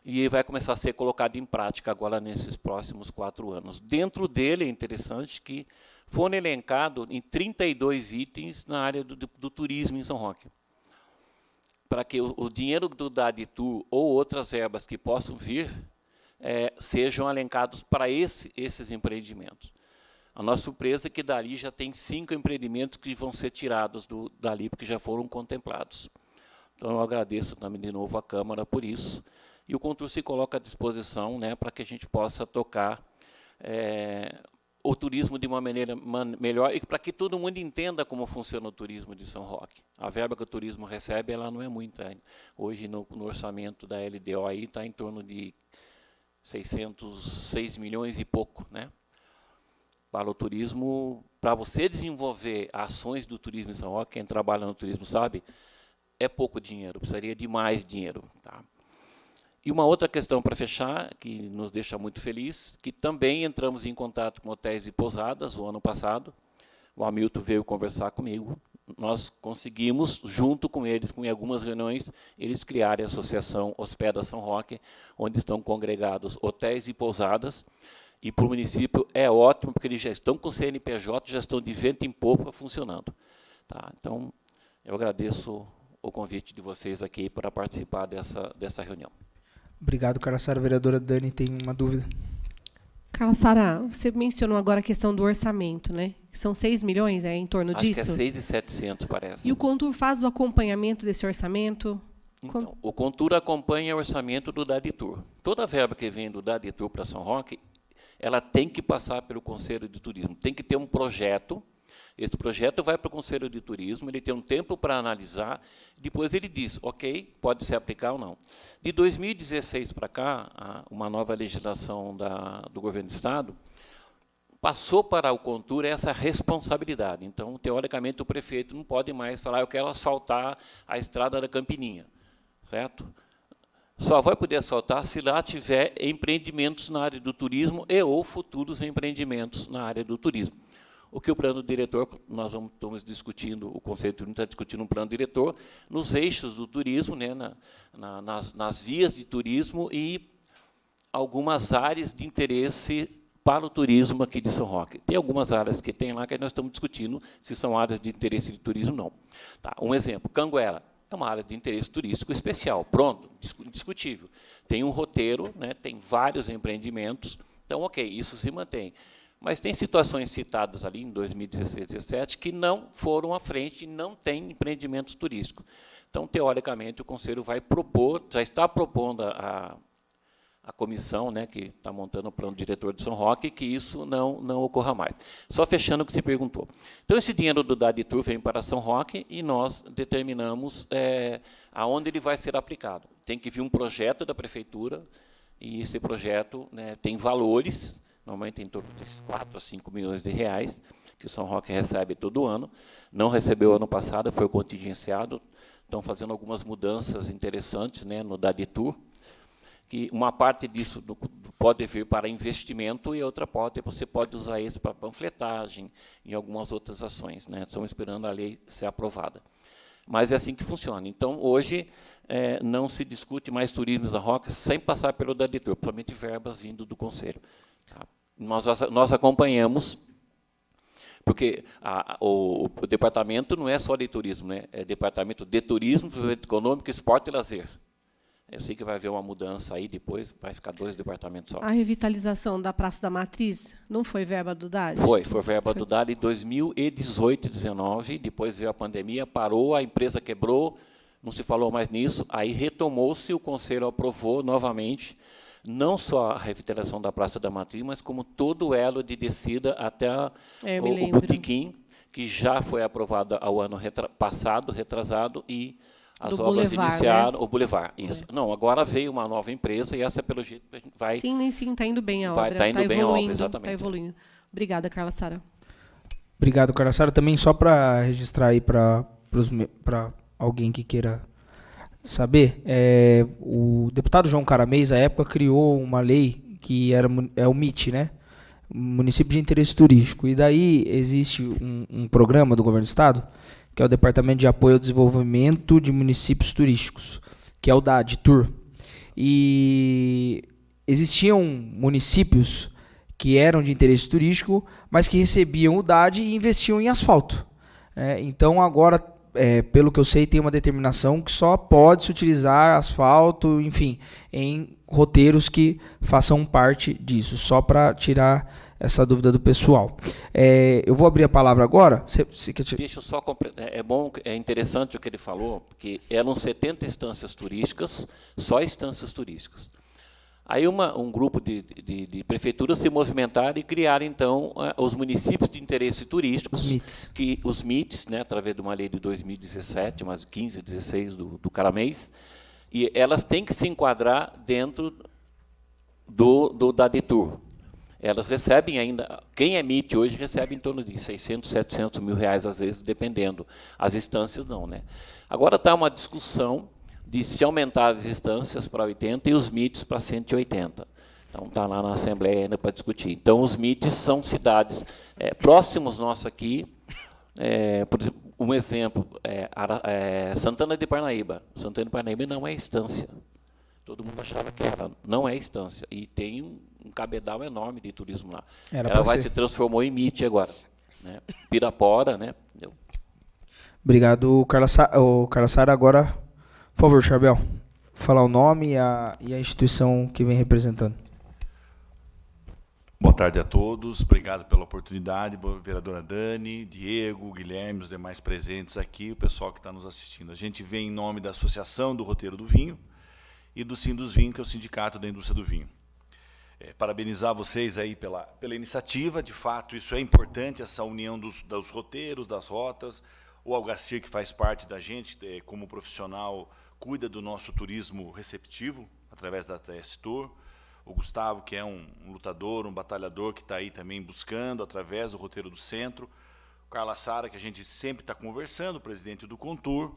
E vai começar a ser colocado em prática agora nesses próximos 4 anos. Dentro dele é interessante que foram elencados em 32 itens na área do turismo em São Roque, para que o dinheiro do DADTUR ou outras verbas que possam vir sejam elencados para esses empreendimentos. A nossa surpresa é que dali já tem 5 empreendimentos que vão ser tirados dali, porque já foram contemplados. Então, eu agradeço também de novo à Câmara por isso. E o Contur se coloca à disposição, né, para que a gente possa tocar o turismo de uma maneira melhor e para que todo mundo entenda como funciona o turismo de São Roque. A verba que o turismo recebe, ela não é muita. Hoje, no orçamento da LDO, aí está em torno de 606 milhões e pouco, né? Para o turismo, para você desenvolver ações do turismo em São Roque, quem trabalha no turismo sabe, é pouco dinheiro, precisaria de mais dinheiro. Tá? E uma outra questão para fechar, que nos deixa muito feliz, que também entramos em contato com hotéis e pousadas o ano passado, o Hamilton veio conversar comigo, nós conseguimos, junto com eles, com algumas reuniões, eles criarem a Associação Hospeda São Roque, onde estão congregados hotéis e pousadas, e para o município é ótimo, porque eles já estão com CNPJ, já estão de vento em popa funcionando. Tá? Então, eu agradeço o convite de vocês aqui para participar dessa reunião. Obrigado, Carla Sara. Vereadora Dani tem uma dúvida. Carla Sara, você mencionou agora a questão do orçamento, né? São 6 milhões, em torno disso? Acho que é 6.700, parece. E o Contur faz o acompanhamento desse orçamento? Então, o Contur acompanha o orçamento do DADTUR. Toda a verba que vem do DADTUR para São Roque, ela tem que passar pelo Conselho de Turismo. Tem que ter um projeto. Esse projeto vai para o Conselho de Turismo, ele tem um tempo para analisar, depois ele diz, ok, pode se aplicar ou não. De 2016 para cá, uma nova legislação do Governo do Estado passou para o Contur essa responsabilidade. Então, teoricamente, o prefeito não pode mais falar, eu quero asfaltar a estrada da Campininha, certo? Só vai poder asfaltar se lá tiver empreendimentos na área do turismo e ou futuros empreendimentos na área do turismo. O que o plano diretor, nós estamos discutindo, o Conselho de Turismo está discutindo um plano diretor nos eixos do turismo, né, nas vias de turismo e algumas áreas de interesse para o turismo aqui de São Roque. Tem algumas áreas que tem lá que nós estamos discutindo se são áreas de interesse de turismo ou não. Tá, um exemplo, Canguera é uma área de interesse turístico especial, pronto, indiscutível. Tem um roteiro, né, tem vários empreendimentos, então, ok, isso se mantém. Mas tem situações citadas ali em 2016, 2017, que não foram à frente e não tem empreendimentos turísticos. Então, teoricamente, o Conselho vai propor, já está propondo a comissão, né, que está montando o plano diretor de São Roque, que isso não ocorra mais. Só fechando o que se perguntou. Então, esse dinheiro do DADTUR vem para São Roque e nós determinamos aonde ele vai ser aplicado. Tem que vir um projeto da Prefeitura, e esse projeto, né, tem valores, normalmente em torno de 4 a 5 milhões de reais, que o São Roque recebe todo ano. Não recebeu ano passado, foi contingenciado. Estão fazendo algumas mudanças interessantes, né, no DADTUR, que uma parte disso pode vir para investimento e outra parte você pode usar isso para panfletagem e algumas outras ações, né? Estamos esperando a lei ser aprovada. Mas é assim que funciona. Então, hoje, não se discute mais turismo da Roca sem passar pelo DADTUR, principalmente verbas vindo do Conselho. Tá? Nós acompanhamos, porque o departamento não é só de turismo, né? É departamento de turismo, desenvolvimento econômico, esporte e lazer. Eu sei que vai haver uma mudança aí depois, vai ficar 2 departamentos só. A revitalização da Praça da Matriz não foi verba do DAD? Foi verba do DAD em 2018 e 2019, depois veio a pandemia, parou, a empresa quebrou, não se falou mais nisso, aí retomou-se, o Conselho aprovou novamente, não só a revitalização da Praça da Matriz, mas como todo o elo de descida até o Botequim, que já foi aprovado ao ano passado, retrasado, e as do obras Boulevard, iniciaram, né? O Boulevard, isso. Não, agora veio uma nova empresa e essa, pelo jeito, a gente vai... Sim, está indo bem a obra. Está indo bem a obra, exatamente. Está evoluindo. Obrigada, Carla Sara. Obrigado, Carla Sara. Também só para registrar aí para alguém que queira saber, o deputado João Caramês, à época, criou uma lei que é o MIT, né? Município de Interesse Turístico. E daí existe um programa do governo do estado, que é o Departamento de Apoio ao Desenvolvimento de Municípios Turísticos, que é o DADTUR. E existiam municípios que eram de interesse turístico, mas que recebiam o DAD e investiam em asfalto. Então, agora, pelo que eu sei, tem uma determinação que só pode-se utilizar asfalto, enfim, em roteiros que façam parte disso, só para tirar essa dúvida do pessoal. Eu vou abrir a palavra agora. Deixa eu só completar. É interessante o que ele falou, porque eram 70 instâncias turísticas, só instâncias turísticas. Aí um grupo de prefeituras se movimentaram e criaram, então, os municípios de interesse turístico, os MITs, né, através de uma lei de 2017, mais 15, 16 do Caramês, e elas têm que se enquadrar dentro do DADTUR. Elas recebem ainda, quem é MIT hoje recebe em torno de 600, 700 mil reais, às vezes, dependendo. As instâncias não, né? Agora está uma discussão de se aumentar as instâncias para 80 e os MITs para 180. Então, está lá na Assembleia ainda para discutir. Então, os MITs são cidades próximos nossos aqui. Por exemplo, um exemplo, Santana de Parnaíba. Santana de Parnaíba não é instância. Todo mundo achava que era. Não é instância. E tem um cabedal enorme de turismo lá. Ela se transformou em MIT agora. Né? Pirapora, né? Obrigado, Carla Sara. Agora, por favor, Charbel, falar o nome e a instituição que vem representando. Boa tarde a todos, obrigado pela oportunidade, vereadora Dani, Diego, Guilherme, os demais presentes aqui, o pessoal que está nos assistindo. A gente vem em nome da Associação do Roteiro do Vinho e do Sindusvinho, que é o Sindicato da Indústria do Vinho. Parabenizar vocês aí pela iniciativa, de fato isso é importante, essa união dos roteiros, das rotas. O Algastir, que faz parte da gente, como profissional, cuida do nosso turismo receptivo, através da TS Tour. O Gustavo, que é um lutador, um batalhador, que está aí também buscando, através do roteiro do centro. O Carla Sara, que a gente sempre está conversando, o presidente do Contour.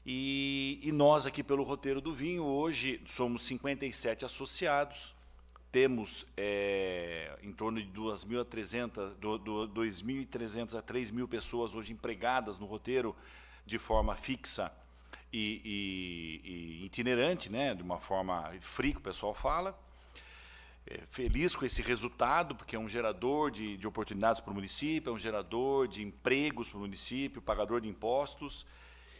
E nós aqui pelo Roteiro do Vinho, hoje somos 57 associados, temos em torno de 2.300 a 3.000 pessoas hoje empregadas no roteiro de forma fixa e itinerante, né, de uma forma free, que o pessoal fala. Feliz com esse resultado, porque é um gerador de oportunidades para o município, é um gerador de empregos para o município, pagador de impostos.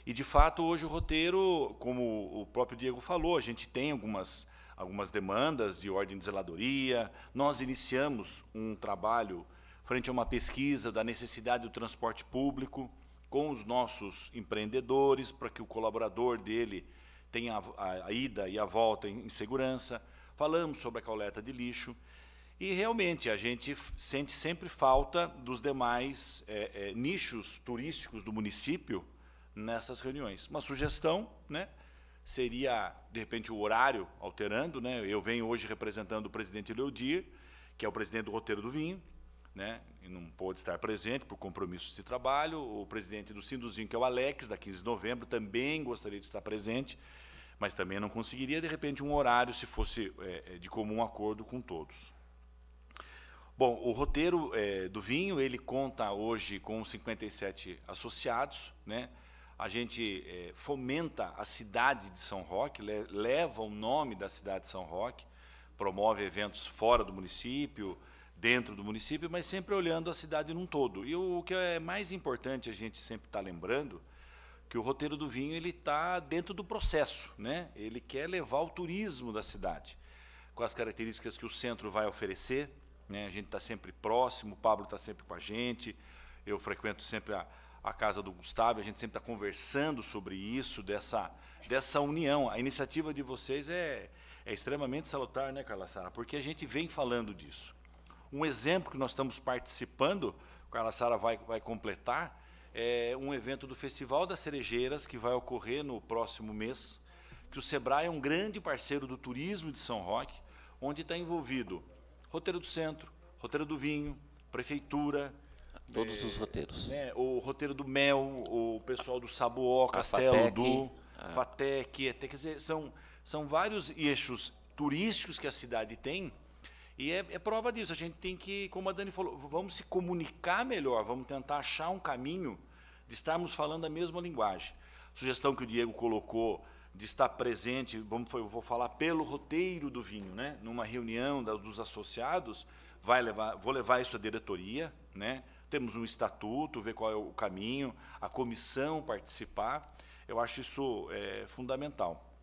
E, de fato, hoje o roteiro, como o próprio Diego falou, a gente tem algumas demandas de ordem de zeladoria. Nós iniciamos um trabalho frente a uma pesquisa da necessidade do transporte público com os nossos empreendedores, para que o colaborador dele tenha a ida e a volta em segurança. Falamos sobre a coleta de lixo. E, realmente, a gente sente sempre falta dos demais nichos turísticos do município nessas reuniões. Uma sugestão, né, seria, de repente, o horário alterando. Né? Eu venho hoje representando o presidente Leodir, que é o presidente do Roteiro do Vinho, né, e não pôde estar presente por compromissos de trabalho. O presidente do Sindusvinho, que é o Alex, da 15 de novembro, também gostaria de estar presente, mas também não conseguiria, de repente, um horário, se fosse de comum acordo com todos. Bom, o Roteiro do Vinho, ele conta hoje com 57 associados, né? A gente fomenta a cidade de São Roque, leva o nome da cidade de São Roque, promove eventos fora do município, dentro do município, mas sempre olhando a cidade num todo. E o que é mais importante a gente sempre está lembrando, que o Roteiro do Vinho ele está dentro do processo, né? Ele quer levar o turismo da cidade, com as características que o centro vai oferecer, né? A gente está sempre próximo, o Pablo está sempre com a gente, eu frequento sempre a casa do Gustavo, a gente sempre está conversando sobre isso, dessa união. A iniciativa de vocês é extremamente salutar, né, Carla Sara? Porque a gente vem falando disso. Um exemplo que nós estamos participando, a Carla Sara vai completar, é um evento do Festival das Cerejeiras, que vai ocorrer no próximo mês, que o Sebrae é um grande parceiro do turismo de São Roque, onde está envolvido Roteiro do Centro, Roteiro do Vinho, Prefeitura, todos os roteiros. O Roteiro do Mel, o pessoal do Sabuó, Castelo do FATEC, quer dizer, são vários eixos turísticos que a cidade tem, e é prova disso. A gente tem que, como a Dani falou, vamos se comunicar melhor, vamos tentar achar um caminho de estarmos falando a mesma linguagem. Sugestão que o Diego colocou de estar presente, eu vou falar pelo Roteiro do Vinho, né? Numa reunião dos associados, vou levar isso à diretoria, né? Temos um estatuto, ver qual é o caminho, a comissão participar. Eu acho isso fundamental.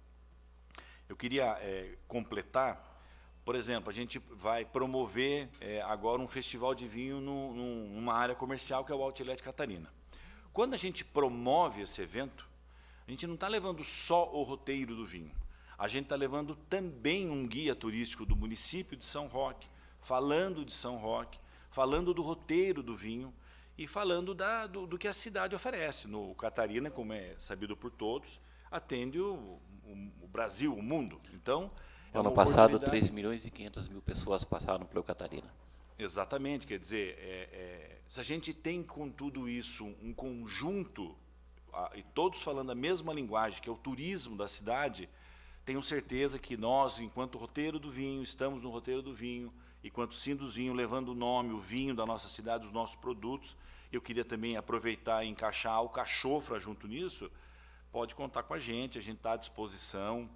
Eu queria completar, por exemplo, a gente vai promover agora um festival de vinho numa área comercial, que é o Outlet Catarina. Quando a gente promove esse evento, a gente não está levando só o Roteiro do Vinho. A gente está levando também um guia turístico do município de São Roque, falando de São Roque, falando do Roteiro do Vinho e falando do que a cidade oferece. No Catarina, como é sabido por todos, atende o Brasil, o mundo. Então, ano passado, 3.500.000 pessoas passaram pelo Catarina. Exatamente, quer dizer, se a gente tem com tudo isso um conjunto, e todos falando a mesma linguagem, que é o turismo da cidade, tenho certeza que nós, enquanto Roteiro do Vinho, estamos no Roteiro do Vinho, enquanto Sindusvinho, levando o nome, o vinho da nossa cidade, os nossos produtos. Eu queria também aproveitar e encaixar o Cachofra junto nisso. Pode contar com a gente está à disposição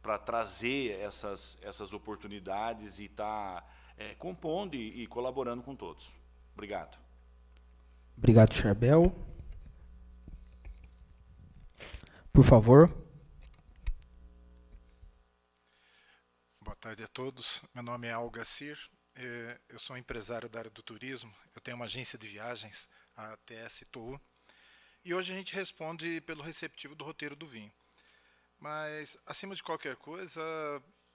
para trazer essas oportunidades e estar compondo e colaborando com todos. Obrigado. Obrigado, Charbel. Por favor. Boa tarde a todos. Meu nome é Algacir. Eu sou empresário da área do turismo. Eu tenho uma agência de viagens, a TS Tour. E hoje a gente responde pelo receptivo do Roteiro do Vinho. Mas, acima de qualquer coisa,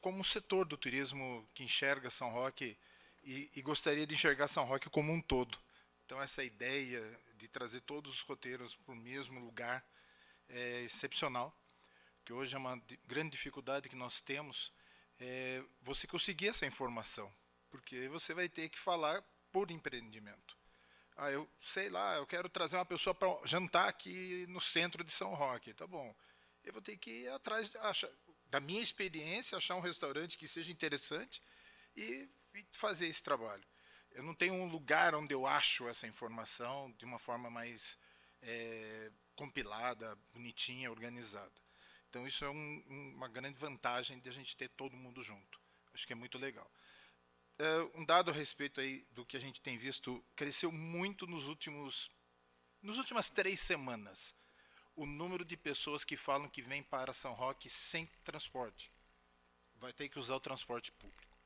como um setor do turismo que enxerga São Roque e gostaria de enxergar São Roque como um todo. Então, essa ideia de trazer todos os roteiros para o mesmo lugar é excepcional, que hoje é uma grande dificuldade que nós temos, você conseguir essa informação, porque você vai ter que falar por empreendimento. Eu sei lá, eu quero trazer uma pessoa para jantar aqui no centro de São Roque, tá bom. Eu vou ter que ir atrás, da minha experiência, achar um restaurante que seja interessante e fazer esse trabalho. Eu não tenho um lugar onde eu acho essa informação de uma forma mais compilada, bonitinha, organizada. Então, isso é uma grande vantagem de a gente ter todo mundo junto. Acho que é muito legal. Um dado a respeito aí do que a gente tem visto, cresceu muito nas últimas 3 semanas, o número de pessoas que falam que vêm para São Roque sem transporte. Vai ter que usar o transporte público.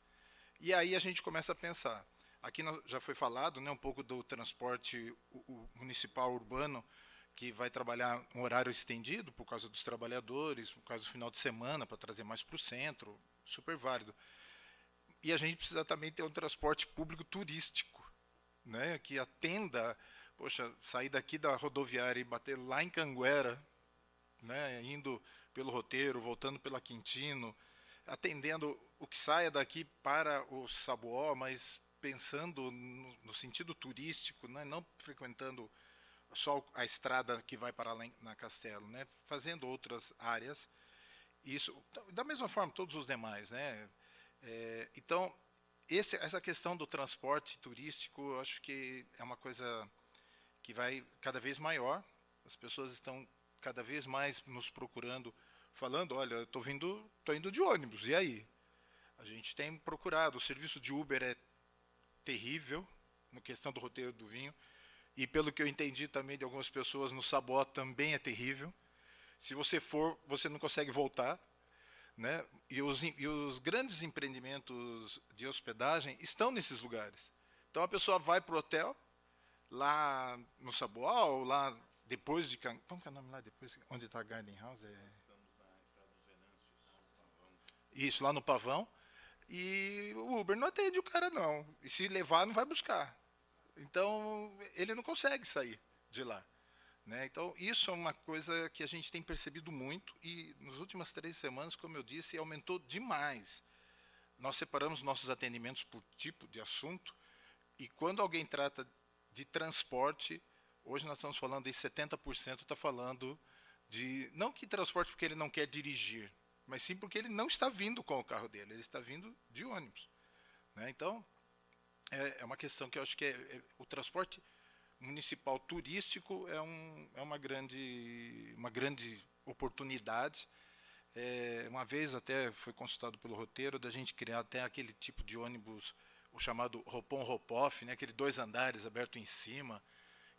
E aí a gente começa a pensar, Aqui já foi falado, né, um pouco do transporte municipal urbano, que vai trabalhar um horário estendido por causa dos trabalhadores, por causa do final de semana, para trazer mais para o centro, super válido. E a gente precisa também ter um transporte público turístico, né, que atenda, poxa, sair daqui da rodoviária e bater lá em Canguera, né, indo pelo Roteiro, voltando pela Quintino, atendendo o que saia daqui para o Sabuó, mas pensando no sentido turístico, né, não frequentando só a estrada que vai para lá na Castelo, né, fazendo outras áreas. Isso, da mesma forma, todos os demais, né? Então, essa questão do transporte turístico, eu acho que é uma coisa que vai cada vez maior. As pessoas estão cada vez mais nos procurando, falando, olha, estou indo de ônibus, e aí? A gente tem procurado, o serviço de Uber é terrível, na questão do Roteiro do Vinho, e pelo que eu entendi também de algumas pessoas, no Sabuó também é terrível. Se você for, você não consegue voltar, né? E os grandes empreendimentos de hospedagem estão nesses lugares. Então a pessoa vai para o hotel, lá no Sabuó, ou lá depois de... Como que é o nome lá depois? Onde está a Garden House? Estamos na Estrada dos Venâncios, no Pavão. Isso, lá no Pavão. E o Uber não atende o cara, não. E se levar, não vai buscar. Então, ele não consegue sair de lá, né? Então, isso é uma coisa que a gente tem percebido muito e nas últimas 3 semanas, como eu disse, aumentou demais. Nós separamos nossos atendimentos por tipo de assunto e quando alguém trata de transporte, hoje nós estamos falando de 70% está falando de... Não que transporte porque ele não quer dirigir, mas sim porque ele não está vindo com o carro dele, ele está vindo de ônibus, né? Então, é uma questão que eu acho que o transporte municipal turístico é uma grande oportunidade. Uma vez até foi consultado pelo Roteiro da gente criar até aquele tipo de ônibus, o chamado Hop-on-Hop-off, né, aquele 2 andares aberto em cima,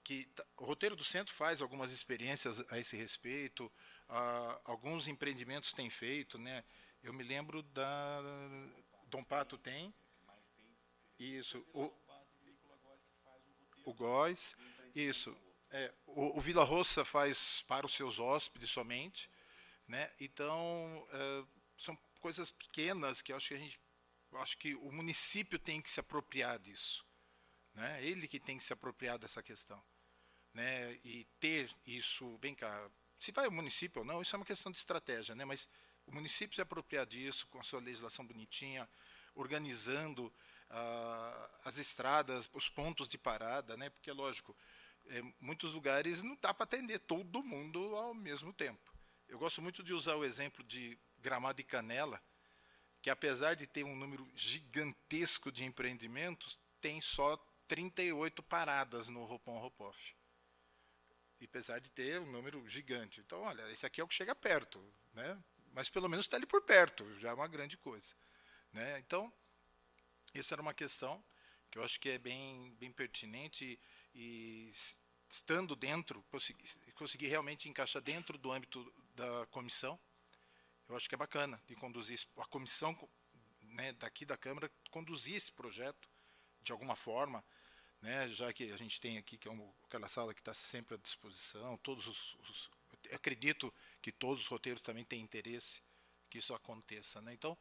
que o Roteiro do Centro faz algumas experiências a esse respeito, alguns empreendimentos têm feito, né? Eu me lembro da Dom Pato tem. Isso, o Góis, isso. O Vila Roça faz para os seus hóspedes somente, né? Então, são coisas pequenas que eu acho que o município tem que se apropriar disso, né? Ele que tem que se apropriar dessa questão, né? E ter isso, bem cá, se vai o município ou não, isso é uma questão de estratégia, né? Mas o município se apropriar disso com a sua legislação bonitinha, organizando as estradas, os pontos de parada, né? Porque, lógico, muitos lugares não dá para atender todo mundo ao mesmo tempo. Eu gosto muito de usar o exemplo de Gramado e Canela, que apesar de ter um número gigantesco de empreendimentos, tem só 38 paradas no Hop-on-Hop-off. E apesar de ter um número gigante. Então, olha, esse aqui é o que chega perto, né? Mas pelo menos está ali por perto, já é uma grande coisa, né? Então, essa era uma questão que eu acho que é bem pertinente e estando dentro, conseguir realmente encaixar dentro do âmbito da comissão, eu acho que é bacana de conduzir a comissão, né, daqui da Câmara, conduzir esse projeto de alguma forma, né, já que a gente tem aqui, que é aquela sala que está sempre à disposição, eu acredito que todos os roteiros também têm interesse que isso aconteça, né? Então,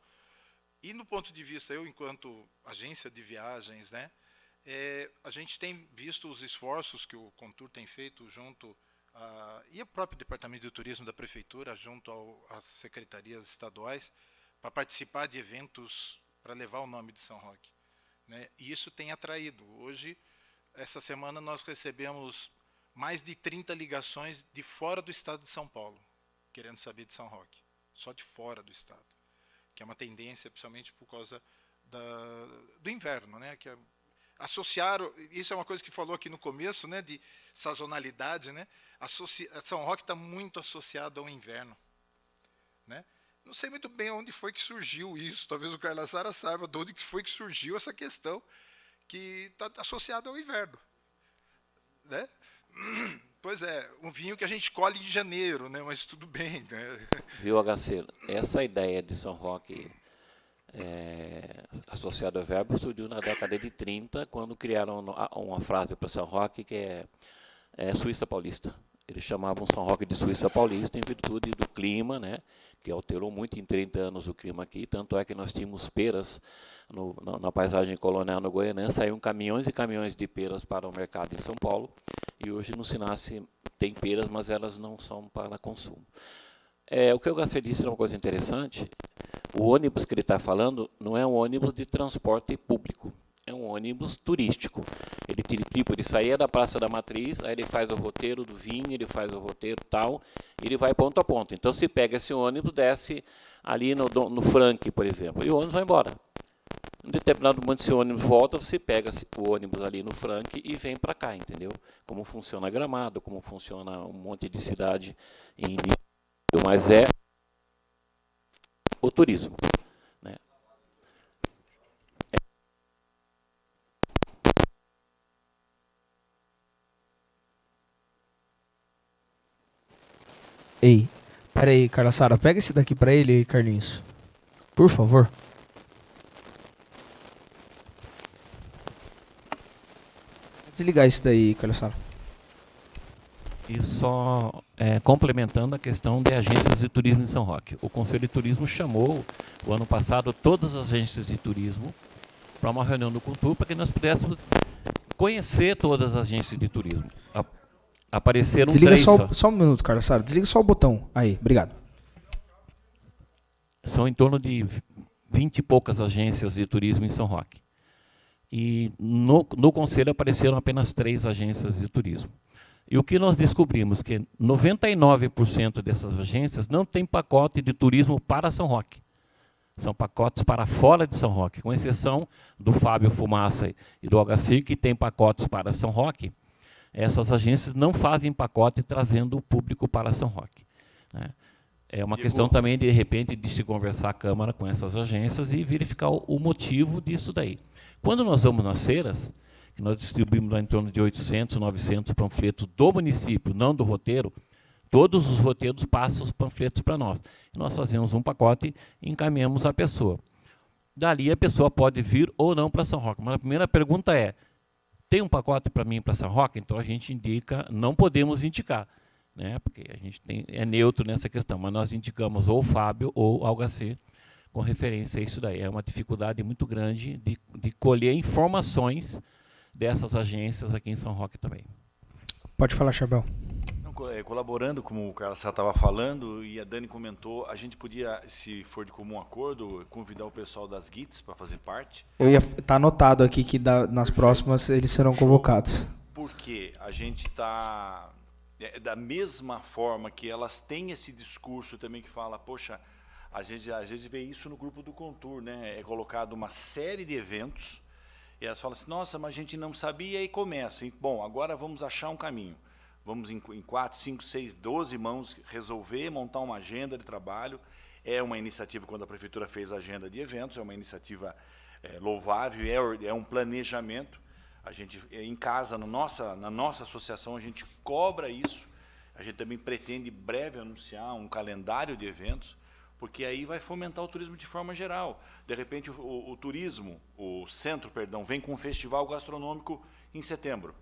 e no ponto de vista, eu enquanto agência de viagens, né, a gente tem visto os esforços que o Contur tem feito junto e o próprio Departamento de Turismo da Prefeitura, junto às secretarias estaduais, para participar de eventos para levar o nome de São Roque, né? E isso tem atraído. Hoje, essa semana, nós recebemos mais de 30 ligações de fora do estado de São Paulo, querendo saber de São Roque, só de fora do estado, que é uma tendência, principalmente por causa do inverno, né? Que associaram, isso é uma coisa que falou aqui no começo, né? De sazonalidade, né? São Roque está muito associado ao inverno, né? Não sei muito bem onde foi que surgiu isso. Talvez o Carla Sara saiba de onde que foi que surgiu essa questão que está associada ao inverno, né? Pois é, um vinho que a gente colhe em janeiro, né? Mas tudo bem, né? Viu, HC? Essa ideia de São Roque associado ao verbo surgiu na década de 30, quando criaram uma frase para São Roque que é Suíça Paulista. Eles chamavam São Roque de Suíça Paulista em virtude do clima, né, que alterou muito em 30 anos o clima aqui, tanto é que nós tínhamos peras na paisagem colonial no Goianã, saíam caminhões e caminhões de peras para o mercado em São Paulo, e hoje no Sinace tem peras, mas elas não são para consumo. O que o Gacir disse é uma coisa interessante. O ônibus que ele está falando não é um ônibus de transporte público, é um ônibus turístico. Ele saía da Praça da Matriz, aí ele faz o roteiro do vinho, ele faz o roteiro tal, e ele vai ponto a ponto. Então, se pega esse ônibus, desce ali no Frank, por exemplo, e o ônibus vai embora. Em determinado momento, se o ônibus volta, você pega o ônibus ali no Frank e vem para cá, entendeu? Como funciona Gramado, como funciona um monte de cidade em mas é o turismo, né? Ei, pera aí, Carla Sara, pega esse daqui pra ele, Carlinhos. Por favor. Desligar isso daí, Carla Sara. E só complementando a questão de agências de turismo em São Roque. O Conselho de Turismo chamou, o ano passado, todas as agências de turismo para uma reunião do Cultura, para que nós pudéssemos conhecer todas as agências de turismo. Apareceram Desliga três só um minuto, Carla Sara. Desliga só o botão. Aí, obrigado. São em torno de 20 e poucas agências de turismo em São Roque. E no Conselho apareceram apenas 3 agências de turismo. E o que nós descobrimos que 99% dessas agências não tem pacote de turismo para São Roque. São pacotes para fora de São Roque, com exceção do Fábio Fumaça e do Algacir, que tem pacotes para São Roque. Essas agências não fazem pacote trazendo o público para São Roque, né? É uma questão também, de repente, de se conversar a Câmara com essas agências e verificar o motivo disso daí. Quando nós vamos nas feiras, que nós distribuímos lá em torno de 800, 900 panfletos do município, não do roteiro, todos os roteiros passam os panfletos para nós. E nós fazemos um pacote e encaminhamos a pessoa. Dali a pessoa pode vir ou não para São Roque. Mas a primeira pergunta é, tem um pacote para mim para São Roque? Então a gente indica, não podemos indicar, né, porque a gente é neutro nessa questão, mas nós indicamos ou o Fábio ou o Algacir com referência a isso daí. É uma dificuldade muito grande de colher informações dessas agências aqui em São Roque também. Pode falar, Chabel. Colaborando, como o Carlos estava falando, e a Dani comentou, a gente podia, se for de comum acordo, convidar o pessoal das GITs para fazer parte. Tá anotado aqui que nas próximas eles serão convocados. Porque a gente está, da mesma forma que elas têm esse discurso também que fala, poxa, a gente às vezes vê isso no grupo do Contour, né? É colocado uma série de eventos, e elas falam assim, nossa, mas a gente não sabia, e começa. Bom, agora vamos achar um caminho. Vamos em 4, 5, 6, 12 mãos resolver, montar uma agenda de trabalho. É uma iniciativa, quando a Prefeitura fez a agenda de eventos, é uma iniciativa louvável, é um planejamento. A gente, em casa, na nossa associação, a gente cobra isso. A gente também pretende, em breve, anunciar um calendário de eventos, porque aí vai fomentar o turismo de forma geral. De repente, o centro, vem com um festival gastronômico em setembro.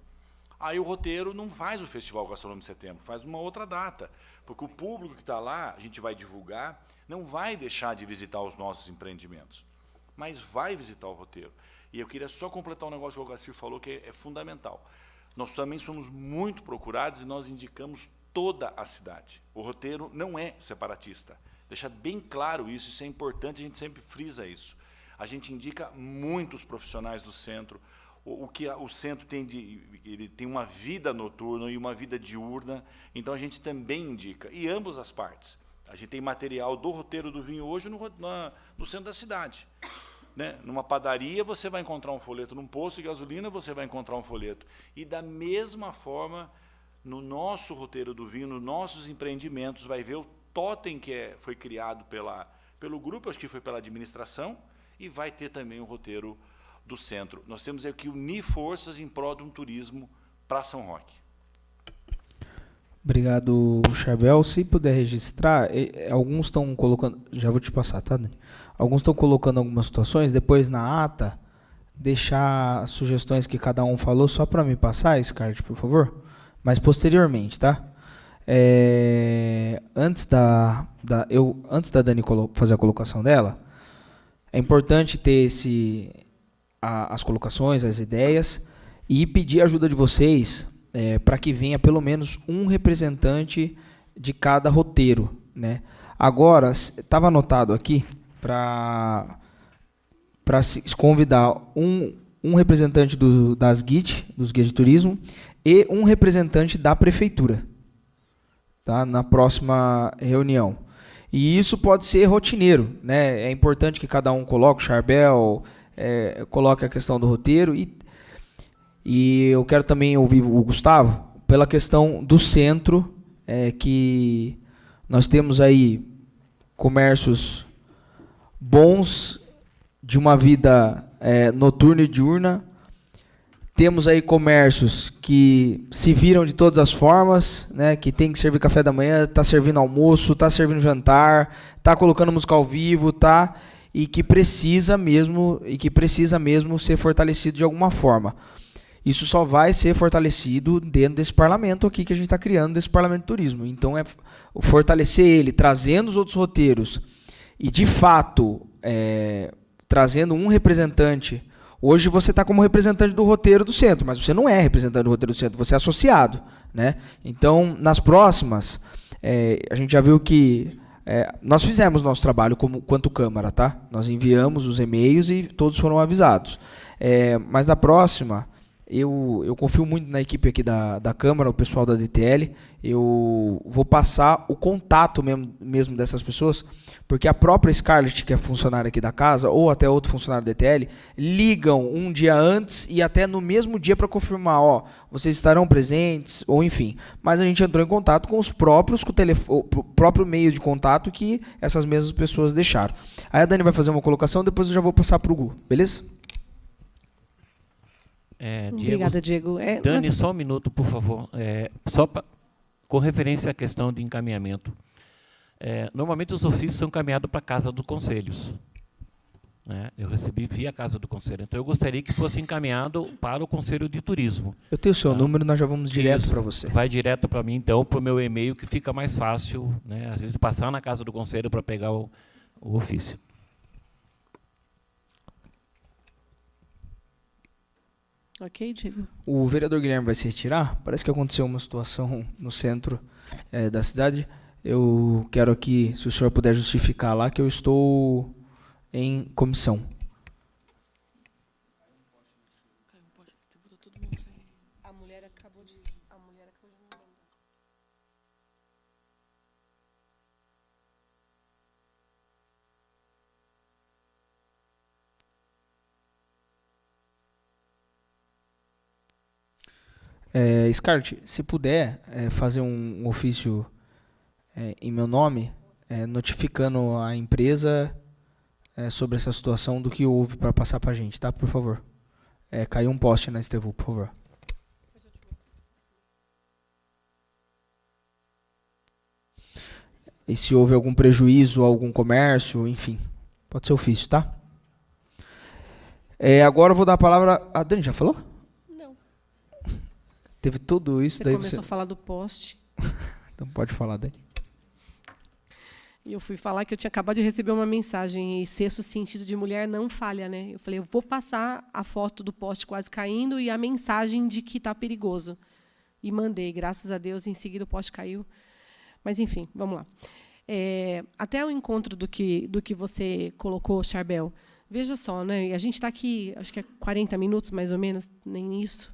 Aí o roteiro não faz o festival gastronômico em setembro, faz uma outra data, porque o público que está lá, a gente vai divulgar, não vai deixar de visitar os nossos empreendimentos, mas vai visitar o roteiro. E eu queria só completar um negócio que o Algacir falou, que é fundamental. Nós também somos muito procurados e nós indicamos toda a cidade. O roteiro não é separatista. Deixa bem claro isso é importante, a gente sempre frisa isso. A gente indica muitos profissionais do centro. O que o centro tem ele tem uma vida noturna e uma vida diurna, então a gente também indica, e ambas as partes. A gente tem material do roteiro do vinho hoje no centro da cidade, né? Numa padaria você vai encontrar um folheto, num posto de gasolina você vai encontrar um folheto. E da mesma forma, no nosso roteiro do vinho, nos nossos empreendimentos, vai ver o totem que foi criado pelo grupo, acho que foi pela administração, e vai ter também o roteiro do centro. Nós temos que unir forças em prol de um turismo para São Roque. Obrigado, Charbel. Se puder registrar, alguns estão colocando... Já vou te passar, tá, Dani? Alguns estão colocando algumas situações, depois na ata, deixar as sugestões que cada um falou, só para me passar, Scarlett, por favor? Mas posteriormente, tá? Antes da Dani fazer a colocação dela, é importante ter as colocações, as ideias, e pedir a ajuda de vocês para que venha pelo menos um representante de cada roteiro, né? Agora, estava anotado aqui para convidar um representante das GIT, dos guias de turismo, e um representante da prefeitura, tá? Na próxima reunião. E isso pode ser rotineiro, né? É importante que cada um coloque, o Charbel coloque a questão do roteiro, e eu quero também ouvir o Gustavo pela questão do centro, que nós temos aí comércios bons de uma vida noturna e diurna. Temos aí comércios que se viram de todas as formas, né, que tem que servir café da manhã, está servindo almoço, está servindo jantar, está colocando música ao vivo, tá, e que precisa mesmo ser fortalecido de alguma forma. Isso só vai ser fortalecido dentro desse parlamento aqui que a gente está criando, desse parlamento de turismo. Então, fortalecer ele, trazendo os outros roteiros e, de fato, trazendo um representante. Hoje você está como representante do roteiro do centro, mas você não é representante do roteiro do centro, você é associado, né? Então, nas próximas, a gente já viu que nós fizemos nosso trabalho quanto Câmara, tá? Nós enviamos os e-mails e todos foram avisados. Mas na próxima, eu confio muito na equipe aqui da Câmara, o pessoal da DTL. Eu vou passar o contato mesmo dessas pessoas, porque a própria Scarlett, que é funcionária aqui da casa, ou até outro funcionário da DTL, ligam um dia antes e até no mesmo dia para confirmar, vocês estarão presentes, ou enfim. Mas a gente entrou em contato com os próprios, o próprio meio de contato que essas mesmas pessoas deixaram. Aí a Dani vai fazer uma colocação, depois eu já vou passar para o Gu, beleza? Obrigada, Diego. Dani, só um minuto, por favor. Com referência à questão de encaminhamento. Normalmente os ofícios são encaminhados para a Casa dos Conselhos. Né? Eu recebi via Casa do Conselho. Então eu gostaria que fosse encaminhado para o Conselho de Turismo. Eu tenho o seu número, nós já vamos direto para você. Vai direto para mim, então, para o meu e-mail, que fica mais fácil, né? Às vezes, passar na Casa do Conselho para pegar o ofício. Ok, Diego. O vereador Guilherme vai se retirar. Parece que aconteceu uma situação no centro da cidade. Eu quero aqui, se o senhor puder justificar lá, que eu estou em comissão. A mulher acabou de me mandar. Scarlett, se puder fazer um ofício em meu nome, notificando a empresa sobre essa situação do que houve para passar para a gente, tá? Por favor. Caiu um poste na Estevu, por favor. E se houve algum prejuízo a algum comércio, enfim, pode ser ofício, tá? Agora eu vou dar a palavra... A Dani já falou? Não. Teve tudo isso? Você daí começou a falar do poste. Então pode falar, Dani. E eu fui falar que eu tinha acabado de receber uma mensagem, e sexto sentido de mulher não falha, né? Eu falei, eu vou passar a foto do poste quase caindo e a mensagem de que está perigoso. E mandei, graças a Deus, em seguida o poste caiu. Mas, enfim, vamos lá. Até o encontro do que você colocou, Charbel, veja só, né? A gente está aqui, acho que é 40 minutos, mais ou menos, nem isso.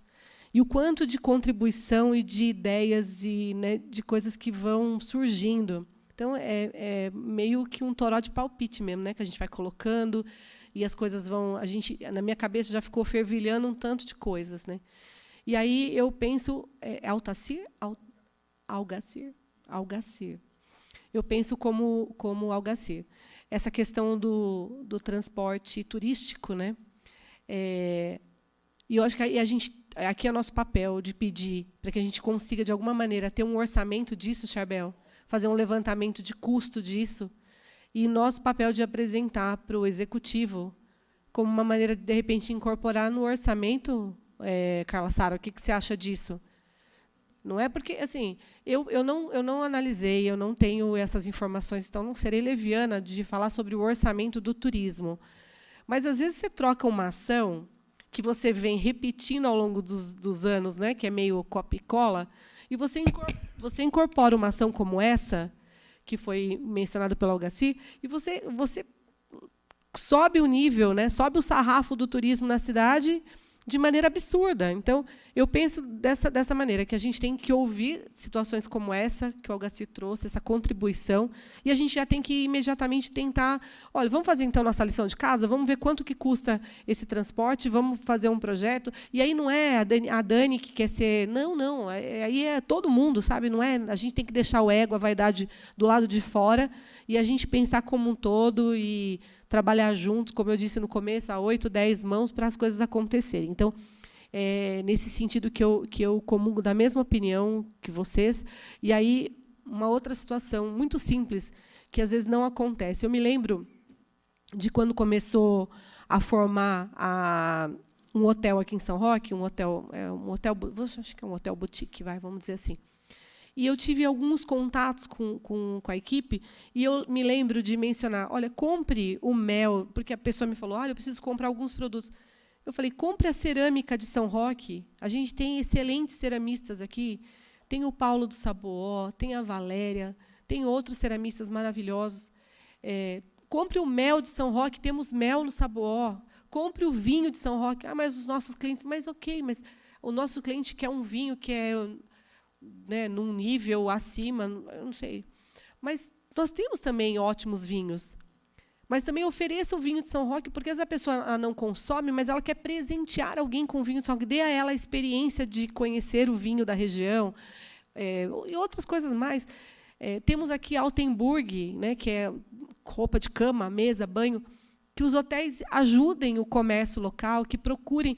E o quanto de contribuição e de ideias e, né, de coisas que vão surgindo. Então, é meio que um toró de palpite mesmo, né, que a gente vai colocando e as coisas vão... na minha cabeça já ficou fervilhando um tanto de coisas. Né? E aí eu penso... Algacir. Eu penso como Algacir. Essa questão do transporte turístico, né, E eu acho que aqui é o nosso papel de pedir para que a gente consiga, de alguma maneira, ter um orçamento disso, Charbel, fazer um levantamento de custo disso, e nosso papel de apresentar para o Executivo como uma maneira de repente, incorporar no orçamento, Carla Sara, o que você acha disso? Não é porque, assim, eu não analisei, eu não tenho essas informações, então não serei leviana de falar sobre o orçamento do turismo. Mas, às vezes, você troca uma ação que você vem repetindo ao longo dos anos, né, que é meio copia e cola, e você incorpora uma ação como essa, que foi mencionada pelo Algacir, e você sobe o nível, né, sobe o sarrafo do turismo na cidade de maneira absurda. Então, eu penso dessa maneira, que a gente tem que ouvir situações como essa, que o Algacir trouxe, essa contribuição, e a gente já tem que imediatamente tentar, olha, vamos fazer então nossa lição de casa, vamos ver quanto que custa esse transporte, vamos fazer um projeto, e aí não é a Dani que quer ser, não, aí é todo mundo, sabe? Não é, a gente tem que deixar o ego, a vaidade do lado de fora, e a gente pensar como um todo e trabalhar juntos, como eu disse no começo, a 8, 10 mãos para as coisas acontecerem. Então, nesse sentido que eu comungo da mesma opinião que vocês. E aí, uma outra situação muito simples, que às vezes não acontece. Eu me lembro de quando começou a formar um hotel aqui em São Roque, acho que é um hotel boutique, vamos dizer assim. E eu tive alguns contatos com a equipe, e eu me lembro de mencionar, olha, compre o mel, porque a pessoa me falou, olha, eu preciso comprar alguns produtos. Eu falei, compre a cerâmica de São Roque, a gente tem excelentes ceramistas aqui, tem o Paulo do Saboó, tem a Valéria, tem outros ceramistas maravilhosos. Compre o mel de São Roque, temos mel no Saboó. Compre o vinho de São Roque. Mas os nossos clientes... Mas, ok, mas o nosso cliente quer um vinho que é... né, num nível acima, eu não sei. Mas nós temos também ótimos vinhos. Mas também ofereça o vinho de São Roque, porque às vezes a pessoa não consome, mas ela quer presentear alguém com o vinho de São Roque, dê a ela a experiência de conhecer o vinho da região, e outras coisas mais. Temos aqui Altenburg, né, que é roupa de cama, mesa, banho, que os hotéis ajudem o comércio local, que procurem.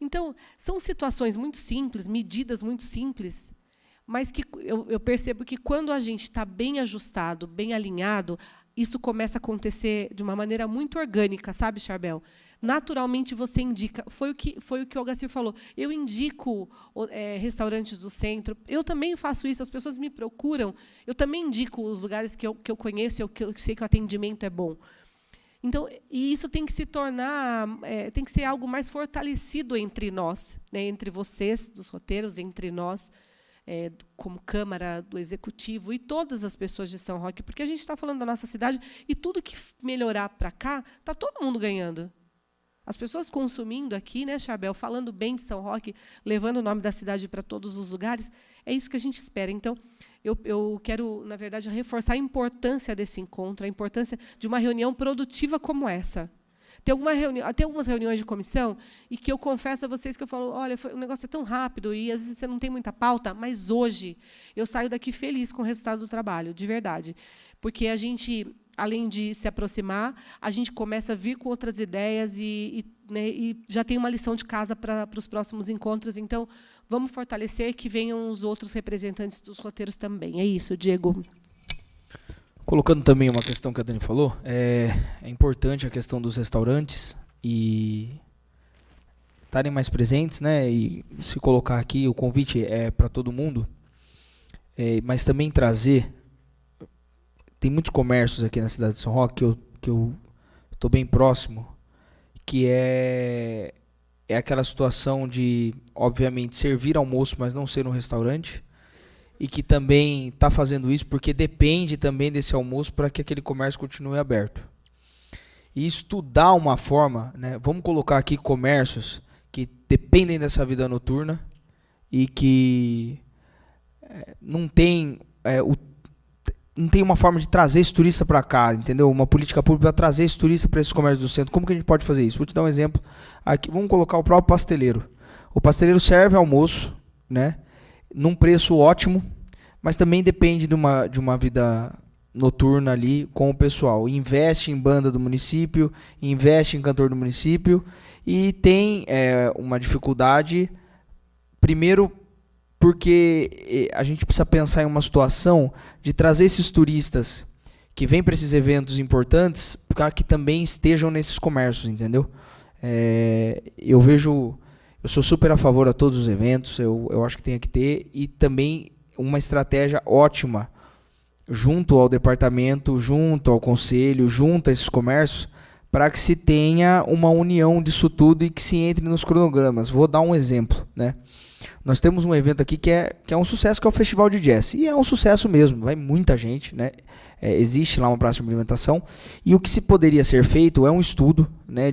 Então, são situações muito simples, medidas muito simples, mas que eu percebo que, quando a gente está bem ajustado, bem alinhado, isso começa a acontecer de uma maneira muito orgânica, sabe, Charbel? Naturalmente, você indica. Foi o que o Algacir falou. Eu indico restaurantes do centro. Eu também faço isso. As pessoas me procuram. Eu também indico os lugares que eu conheço, que eu sei que o atendimento é bom. Então, e isso tem que se tornar, tem que ser algo mais fortalecido entre nós, né, entre vocês, dos roteiros, entre nós, como Câmara, do Executivo, e todas as pessoas de São Roque, porque a gente está falando da nossa cidade, e tudo que melhorar para cá, está todo mundo ganhando. As pessoas consumindo aqui, né, Charbel, falando bem de São Roque, levando o nome da cidade para todos os lugares, é isso que a gente espera. Então, eu quero, na verdade, reforçar a importância desse encontro, a importância de uma reunião produtiva como essa. Tem algumas reuniões de comissão, e que eu confesso a vocês que eu falo, olha, o negócio é tão rápido, e às vezes você não tem muita pauta, mas hoje eu saio daqui feliz com o resultado do trabalho, de verdade. Porque a gente, além de se aproximar, a gente começa a vir com outras ideias né, e já tem uma lição de casa para os próximos encontros. Então, vamos fortalecer, que venham os outros representantes dos roteiros também. É isso, Diego. Colocando também uma questão que a Dani falou, é importante a questão dos restaurantes e estarem mais presentes, né? E se colocar aqui, o convite é para todo mundo, mas também trazer. Tem muitos comércios aqui na cidade de São Roque que eu estou bem próximo, que é aquela situação de, obviamente, servir almoço, mas não ser um restaurante, e que também está fazendo isso porque depende também desse almoço para que aquele comércio continue aberto. E estudar uma forma, né, vamos colocar aqui comércios que dependem dessa vida noturna e que não tem uma forma de trazer esse turista para cá, entendeu? Uma política pública para trazer esse turista para esses comércios do centro. Como que a gente pode fazer isso? Vou te dar um exemplo. Aqui, vamos colocar o próprio pasteleiro. O pasteleiro serve almoço, né, num preço ótimo, mas também depende de uma vida noturna ali com o pessoal. Investe em banda do município, investe em cantor do município e tem uma dificuldade, primeiro porque a gente precisa pensar em uma situação de trazer esses turistas que vêm para esses eventos importantes para que também estejam nesses comércios, entendeu? Eu sou super a favor a todos os eventos, eu acho que tem que ter, e também uma estratégia ótima junto ao departamento, junto ao conselho, junto a esses comércios, para que se tenha uma união disso tudo e que se entre nos cronogramas. Vou dar um exemplo, né? Nós temos um evento aqui que é um sucesso, que é o Festival de Jazz. E é um sucesso mesmo, vai muita gente, né? Existe lá uma praça de alimentação. E o que se poderia ser feito é um estudo, né,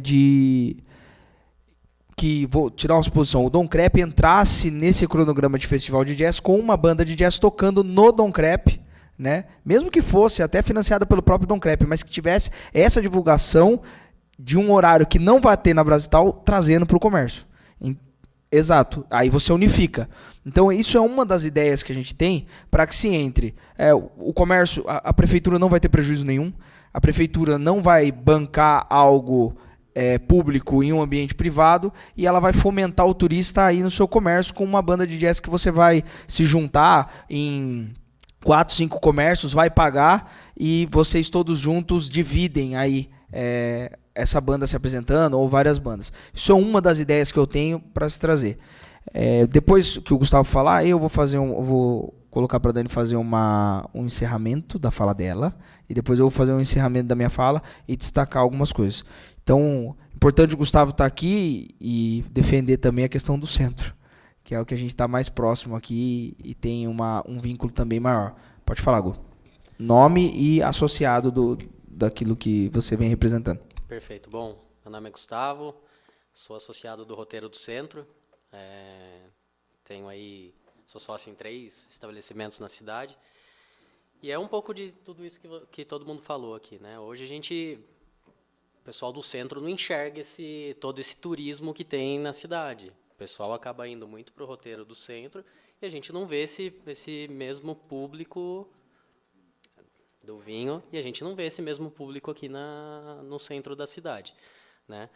vou tirar uma suposição, o Dom Crep entrasse nesse cronograma de Festival de Jazz com uma banda de jazz tocando no Dom Crep, né? Mesmo que fosse até financiada pelo próprio Dom Crep, mas que tivesse essa divulgação de um horário que não vai ter na Brasital, trazendo para o comércio. Exato, aí você unifica. Então isso é uma das ideias que a gente tem para que se entre. O comércio, a prefeitura não vai ter prejuízo nenhum, a prefeitura não vai bancar algo público em um ambiente privado, e ela vai fomentar o turista aí no seu comércio com uma banda de jazz que você vai se juntar em 4, 5 comércios, vai pagar e vocês todos juntos dividem aí essa banda se apresentando, ou várias bandas. Isso é uma das ideias que eu tenho para se trazer. Depois que o Gustavo falar, eu vou colocar para a Dani fazer um encerramento da fala dela, e depois eu vou fazer um encerramento da minha fala e destacar algumas coisas. Então, importante o Gustavo estar aqui e defender também a questão do centro, que é o que a gente está mais próximo aqui e tem um vínculo também maior. Pode falar, Gu. Nome e associado daquilo que você vem representando. Perfeito. Bom, meu nome é Gustavo, sou associado do Roteiro do Centro, sou sócio em 3 estabelecimentos na cidade, e é um pouco de tudo isso que todo mundo falou aqui, né? Hoje o pessoal do centro não enxerga todo esse turismo que tem na cidade. O pessoal acaba indo muito para o Roteiro do Centro e a gente não vê esse mesmo público do vinho, e a gente não vê esse mesmo público aqui no centro da cidade, né?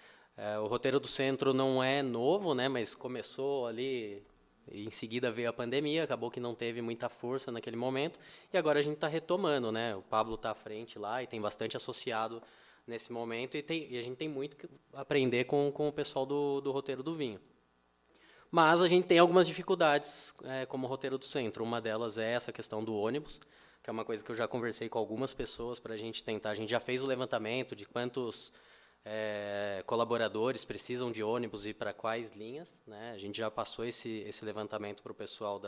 O Roteiro do Centro não é novo, né, mas começou ali, e em seguida veio a pandemia, acabou que não teve muita força naquele momento, e agora a gente está retomando, né? O Pablo está à frente lá e tem bastante associado nesse momento, e a gente tem muito que aprender com o pessoal do Roteiro do Vinho. Mas a gente tem algumas dificuldades como Roteiro do Centro. Uma delas é essa questão do ônibus, que é uma coisa que eu já conversei com algumas pessoas para a gente tentar. A gente já fez o levantamento de quantos colaboradores precisam de ônibus e para quais linhas, né? A gente já passou esse levantamento para o pessoal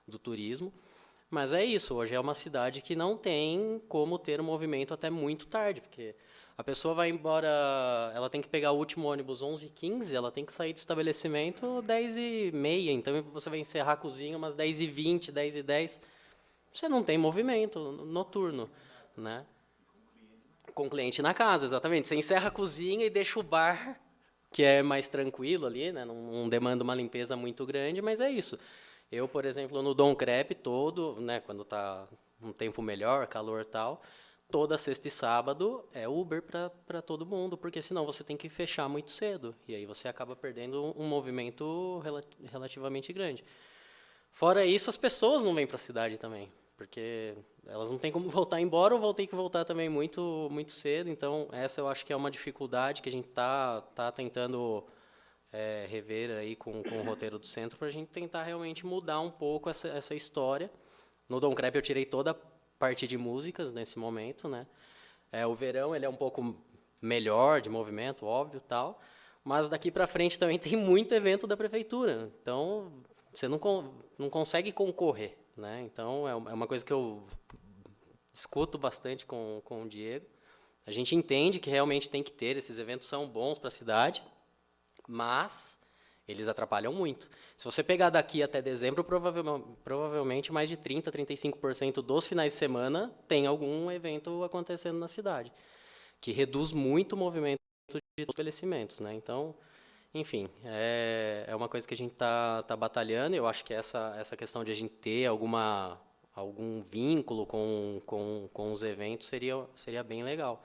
do turismo. Mas é isso, hoje é uma cidade que não tem como ter um movimento até muito tarde, porque a pessoa vai embora, ela tem que pegar o último ônibus 11h15, ela tem que sair do estabelecimento 10h30, então você vai encerrar a cozinha umas 10h20, 10h10, você não tem movimento noturno, né? Com o cliente na casa, exatamente. Você encerra a cozinha e deixa o bar, que é mais tranquilo ali, né? Não demanda uma limpeza muito grande, mas é isso. Eu, por exemplo, no Dom Crep né, quando está um tempo melhor, calor e tal, toda sexta e sábado é Uber para todo mundo, porque senão você tem que fechar muito cedo, e aí você acaba perdendo um movimento relativamente grande. Fora isso, as pessoas não vêm para a cidade também, porque elas não têm como voltar embora, ou vão ter que voltar também muito, muito cedo. Então, essa eu acho que é uma dificuldade que a gente tá tentando rever aí com o Roteiro do Centro, para a gente tentar realmente mudar um pouco essa história. No Dom Crep eu tirei toda a parte de músicas nesse momento, né? O verão ele é um pouco melhor de movimento, óbvio, tal, mas daqui para frente também tem muito evento da prefeitura, então você não consegue concorrer, né? Então é uma coisa que eu discuto bastante com o Diego. A gente entende que realmente tem que ter, esses eventos são bons para a cidade, mas eles atrapalham muito. Se você pegar daqui até dezembro, provavelmente mais de 30%, 35% dos finais de semana tem algum evento acontecendo na cidade, que reduz muito o movimento de estabelecimentos, né? Então, enfim, é uma coisa que a gente tá batalhando. Eu acho que essa questão de a gente ter alguma algum vínculo com os eventos, seria bem legal.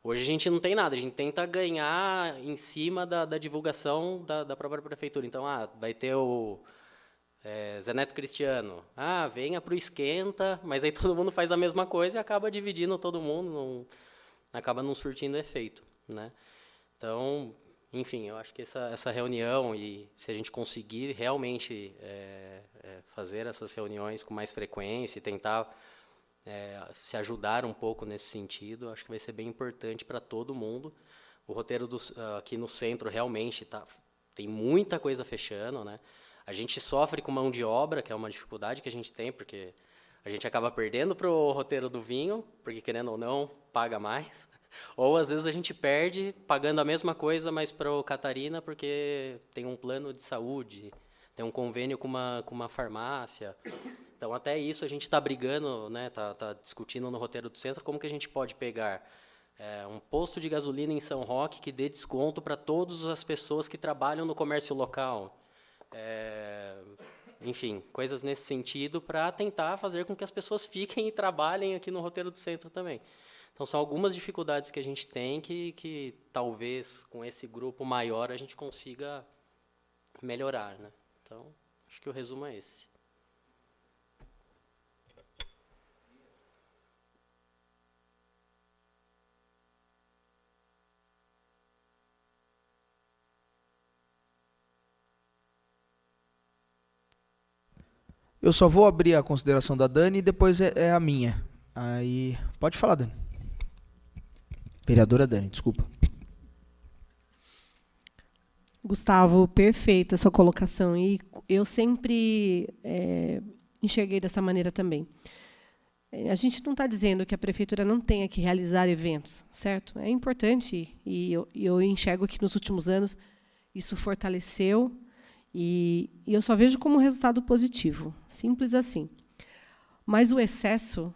Hoje a gente não tem nada, a gente tenta ganhar em cima da divulgação da própria prefeitura. Então, vai ter o Zé Neto Cristiano. Venha para o Esquenta, mas aí todo mundo faz a mesma coisa e acaba dividindo todo mundo, acaba não surtindo efeito, né? Então, enfim, eu acho que essa reunião, e se a gente conseguir realmente fazer essas reuniões com mais frequência e tentar se ajudar um pouco nesse sentido, acho que vai ser bem importante para todo mundo. O roteiro aqui no centro realmente tem muita coisa fechando, né? A gente sofre com mão de obra, que é uma dificuldade que a gente tem, porque a gente acaba perdendo para o roteiro do vinho, porque, querendo ou não, paga mais. Ou, às vezes, a gente perde pagando a mesma coisa, mas para o Catarina, porque tem um plano de saúde, tem um convênio com uma farmácia. Então, até isso a gente está brigando, né? Tá discutindo no roteiro do centro como que a gente pode pegar um posto de gasolina em São Roque que dê desconto para todas as pessoas que trabalham no comércio local. Enfim, coisas nesse sentido para tentar fazer com que as pessoas fiquem e trabalhem aqui no roteiro do centro também. Então, são algumas dificuldades que a gente tem que talvez, com esse grupo maior, a gente consiga melhorar, né? Então, acho que o resumo é esse. Eu só vou abrir a consideração da Dani e depois é a minha. Aí, pode falar, Dani. Vereadora Dani, desculpa. Gustavo, perfeita a sua colocação. E eu sempre enxerguei dessa maneira também. A gente não está dizendo que a prefeitura não tenha que realizar eventos, certo? É importante, e eu enxergo que nos últimos anos isso fortaleceu, e eu só vejo como resultado positivo, simples assim. Mas o excesso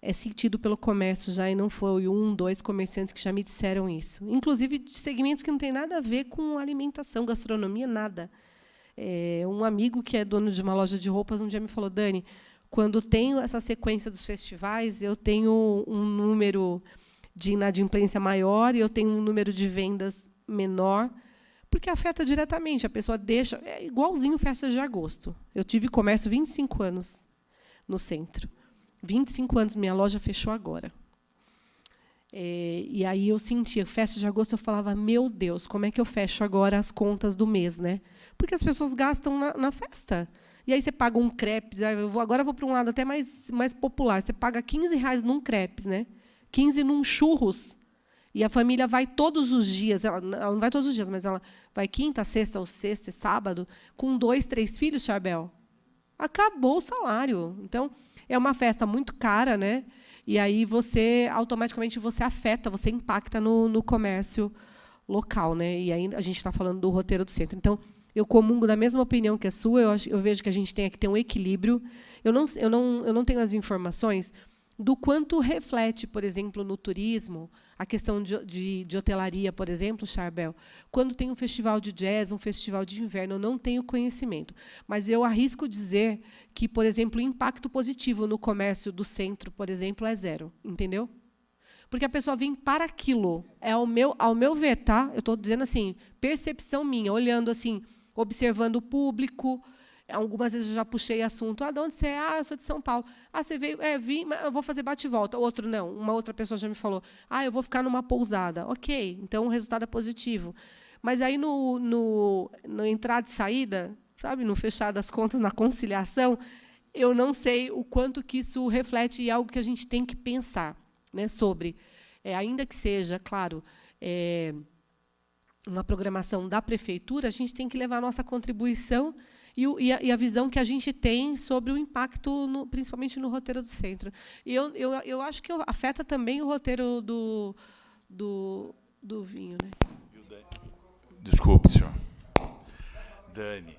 é sentido pelo comércio já, e não foi 1, 2 comerciantes que já me disseram isso. Inclusive de segmentos que não tem nada a ver com alimentação, gastronomia, nada. Um amigo que é dono de uma loja de roupas um dia me falou: Dani, quando tenho essa sequência dos festivais, eu tenho um número de inadimplência maior e eu tenho um número de vendas menor, porque afeta diretamente. A pessoa deixa... É igualzinho festas de agosto. Eu tive comércio 25 anos no centro. 25 anos, minha loja fechou agora. E aí eu sentia, festa de agosto, eu falava, meu Deus, como é que eu fecho agora as contas do mês, né? Porque as pessoas gastam na festa. E aí você paga um crepes, agora eu vou para um lado até mais popular, você paga R$15 num crepes, né? 15 num churros. E a família vai todos os dias, ela não vai todos os dias, mas ela vai quinta, sexta ou sexta e sábado, com 2, 3 filhos, Charbel. Acabou o salário. Então, é uma festa muito cara, né? E aí automaticamente você afeta, você impacta no comércio local, né? E aí a gente está falando do roteiro do centro. Então, eu comungo da mesma opinião que a sua. Eu vejo que a gente tem que ter um equilíbrio. Eu não tenho as informações do quanto reflete, por exemplo, no turismo, a questão de hotelaria, por exemplo, Charbel. Quando tem um festival de jazz, um festival de inverno, eu não tenho conhecimento. Mas eu arrisco dizer que, por exemplo, o impacto positivo no comércio do centro, por exemplo, é 0. Entendeu? Porque a pessoa vem para aquilo. Ao meu ver, tá? Eu estou dizendo assim, percepção minha, olhando assim, observando o público. Algumas vezes eu já puxei assunto. De onde você é? Eu sou de São Paulo. Você veio? Vim, mas eu vou fazer bate e volta. Outro não. Uma outra pessoa já me falou, eu vou ficar numa pousada. Ok, então o resultado é positivo. Mas aí no entrada e saída, sabe, no fechar das contas, na conciliação, eu não sei o quanto que isso reflete em algo que a gente tem que pensar, né, sobre. Ainda que seja, claro, uma programação da prefeitura, a gente tem que levar a nossa contribuição e a visão que a gente tem sobre o impacto, principalmente no roteiro do centro. E eu acho que afeta também o roteiro do vinho. Né? Desculpe, senhor. Dani,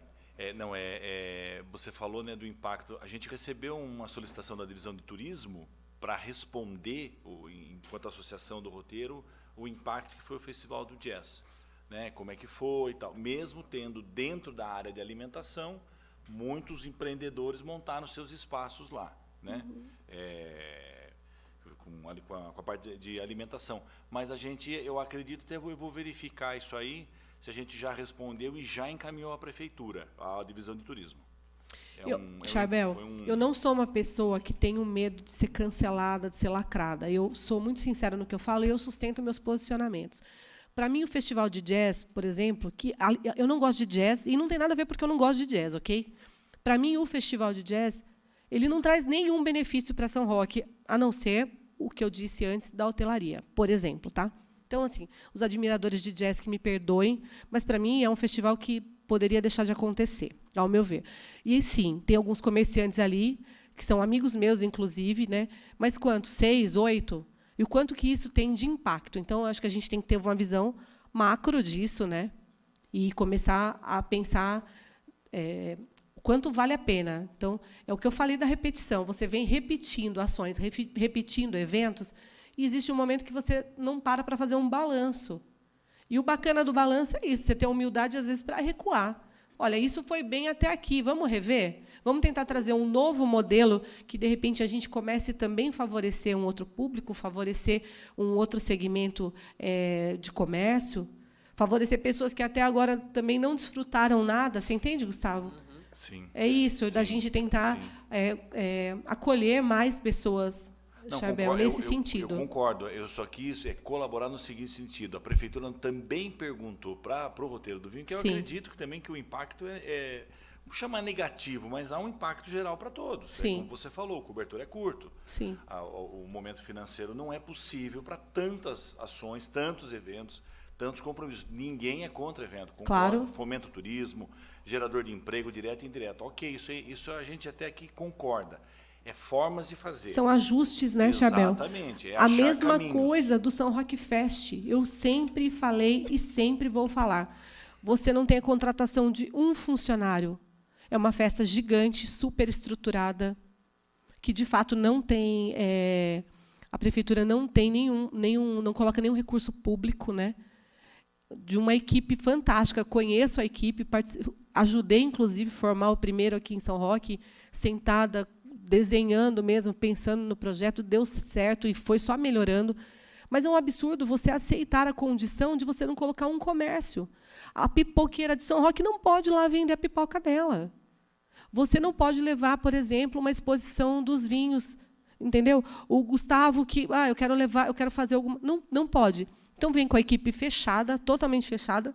você falou, né, do impacto. A gente recebeu uma solicitação da divisão de turismo para responder, enquanto associação do roteiro, o impacto que foi o Festival do Jazz. Né, como é que foi e tal. Mesmo tendo dentro da área de alimentação, muitos empreendedores montaram seus espaços lá. né? Com a parte de alimentação. Mas eu acredito, até eu vou verificar isso aí, se a gente já respondeu e já encaminhou à prefeitura, à divisão de turismo. Charbel, eu não sou uma pessoa que tem medo de ser cancelada, de ser lacrada. Eu sou muito sincera no que eu falo e eu sustento meus posicionamentos. Para mim, o festival de jazz, por exemplo, que eu não gosto de jazz, e não tem nada a ver porque eu não gosto de jazz, ok? Para mim, o festival de jazz, ele não traz nenhum benefício para São Roque, a não ser o que eu disse antes da hotelaria, por exemplo, tá? Então, assim, os admiradores de jazz que me perdoem, mas, para mim, é um festival que poderia deixar de acontecer, ao meu ver. E, sim, tem alguns comerciantes ali, que são amigos meus, inclusive, né? Mas quantos? 6, 8? E o quanto que isso tem de impacto? Então, acho que a gente tem que ter uma visão macro disso, né? E começar a pensar o quanto vale a pena. Então, é o que eu falei da repetição. Você vem repetindo ações, repetindo eventos, e existe um momento que você não para fazer um balanço. E o bacana do balanço é isso, você ter humildade, às vezes, para recuar. Olha, isso foi bem até aqui, vamos rever? Vamos tentar trazer um novo modelo que, de repente, a gente comece também a favorecer um outro público, favorecer um outro segmento de comércio, favorecer pessoas que até agora também não desfrutaram nada. Você entende, Gustavo? Sim. É isso, sim, da gente tentar acolher mais pessoas, Charbel, nesse sentido. Eu concordo, eu só quis colaborar no seguinte sentido. A prefeitura também perguntou para o roteiro do vinho, que eu acredito que também que o impacto vou chamar negativo, mas há um impacto geral para todos. Como você falou, o cobertor é curto. Sim. O momento financeiro não é possível para tantas ações, tantos eventos, tantos compromissos. Ninguém é contra evento. Concordo. Claro. Fomenta o turismo, gerador de emprego direto e indireto. Ok, isso a gente até aqui concorda. É formas de fazer. São ajustes, né, Charbel? Exatamente. A mesma coisa do São Roque Fest. Eu sempre falei e sempre vou falar. Você não tem a contratação de um funcionário. É uma festa gigante, super estruturada, que, de fato, não tem... a prefeitura não tem não coloca nenhum recurso público, né? De uma equipe fantástica. Conheço a equipe, ajudei, inclusive, a formar o primeiro aqui em São Roque, sentada, desenhando mesmo, pensando no projeto, deu certo e foi só melhorando. Mas é um absurdo você aceitar a condição de você não colocar um comércio. A pipoqueira de São Roque não pode ir lá vender a pipoca dela. Você não pode levar, por exemplo, uma exposição dos vinhos, entendeu? O Gustavo que, eu quero fazer alguma, não pode. Então vem com a equipe fechada, totalmente fechada.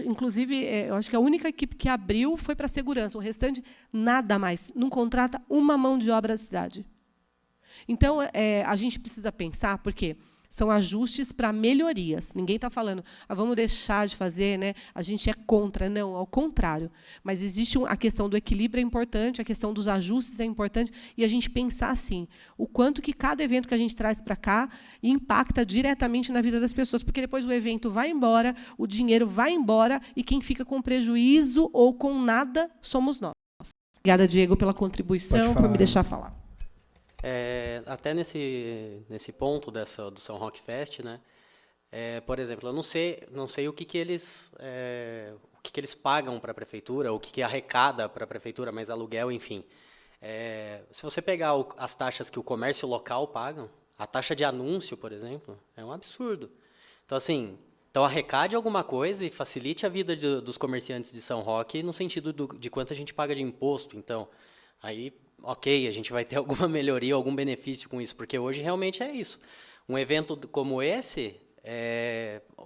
Inclusive, eu acho que a única equipe que abriu foi para a segurança. O restante, nada mais. Não contrata uma mão de obra da cidade. Então, a gente precisa pensar, porque são ajustes para melhorias. Ninguém está falando, vamos deixar de fazer, né? A gente é contra. Não, ao contrário. Mas existe a questão do equilíbrio é importante, a questão dos ajustes é importante, e a gente pensar assim, o quanto que cada evento que a gente traz para cá impacta diretamente na vida das pessoas, porque depois o evento vai embora, o dinheiro vai embora, e quem fica com prejuízo ou com nada somos nós. Obrigada, Diego, pela contribuição, por me deixar falar. Até nesse ponto do São Roque Fest, né? Por exemplo, eu não sei o que eles pagam para a prefeitura, o que arrecada para a prefeitura, mas aluguel, enfim. Se você pegar as taxas que o comércio local pagam, a taxa de anúncio, por exemplo, é um absurdo. Então, assim, arrecade alguma coisa e facilite a vida dos comerciantes de São Roque no sentido de quanto a gente paga de imposto. Então, aí, ok, a gente vai ter alguma melhoria, algum benefício com isso, porque hoje realmente é isso. Um evento como esse,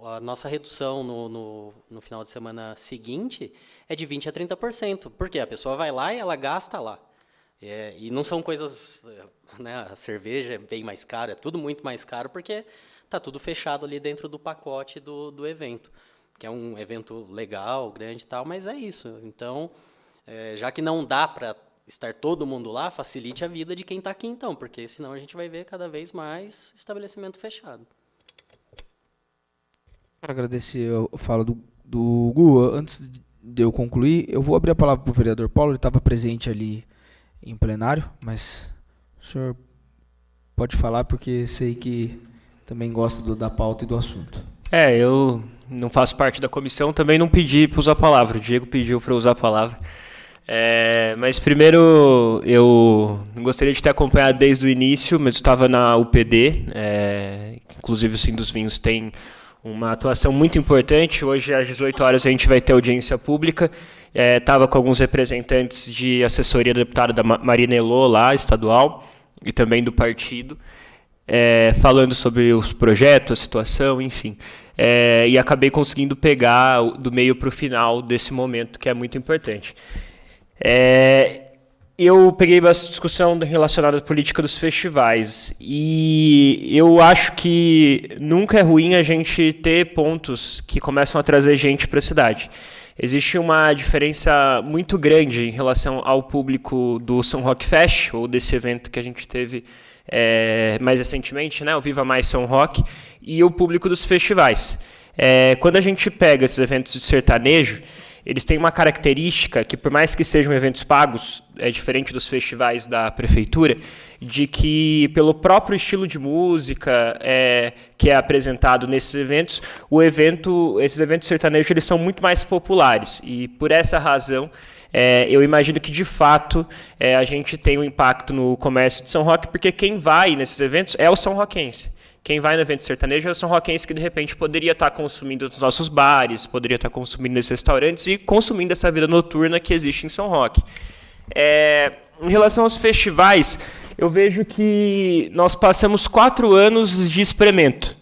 a nossa redução no final de semana seguinte é de 20% a 30%. Por quê? A pessoa vai lá e ela gasta lá. E não são coisas... Né, a cerveja é bem mais cara, é tudo muito mais caro, porque está tudo fechado ali dentro do pacote do evento, que é um evento legal, grande e tal, mas é isso. Então, já que não dá para estar todo mundo lá, facilite a vida de quem está aqui, então, porque senão a gente vai ver cada vez mais estabelecimento fechado. Quero agradecer a fala do Gu. Antes de eu concluir, eu vou abrir a palavra para o vereador Paulo, ele estava presente ali em plenário, mas o senhor pode falar, porque sei que também gosta da pauta e do assunto. Eu não faço parte da comissão, também não pedi para usar a palavra, o Diego pediu para usar a palavra. Mas primeiro eu gostaria de ter acompanhado desde o início, mas eu estava na UPD, inclusive o Sim dos Vinhos tem uma atuação muito importante. Hoje às 18 horas a gente vai ter audiência pública. Estava com alguns representantes de assessoria da deputada da Marina Elô, lá, estadual, e também do partido, falando sobre os projetos, a situação, enfim. E acabei conseguindo pegar do meio para o final desse momento, que é muito importante. Eu peguei bastante discussão relacionada à política dos festivais, e eu acho que nunca é ruim a gente ter pontos que começam a trazer gente para a cidade. Existe uma diferença muito grande em relação ao público do São Roque Fest, ou desse evento que a gente teve mais recentemente, né, o Viva Mais São Roque, e o público dos festivais. Quando a gente pega esses eventos de sertanejo, eles têm uma característica que, por mais que sejam eventos pagos, é diferente dos festivais da prefeitura, de que, pelo próprio estilo de música que é apresentado nesses eventos, esses eventos sertanejos eles são muito mais populares. E, por essa razão, eu imagino que, de fato, a gente tem um impacto no comércio de São Roque, porque quem vai nesses eventos é o são roquense. Quem vai no evento sertanejo é o são roquense que, de repente, poderia estar consumindo nos nossos bares, poderia estar consumindo nesses restaurantes e consumindo essa vida noturna que existe em São Roque. Em relação aos festivais, eu vejo que nós passamos 4 anos de experimento.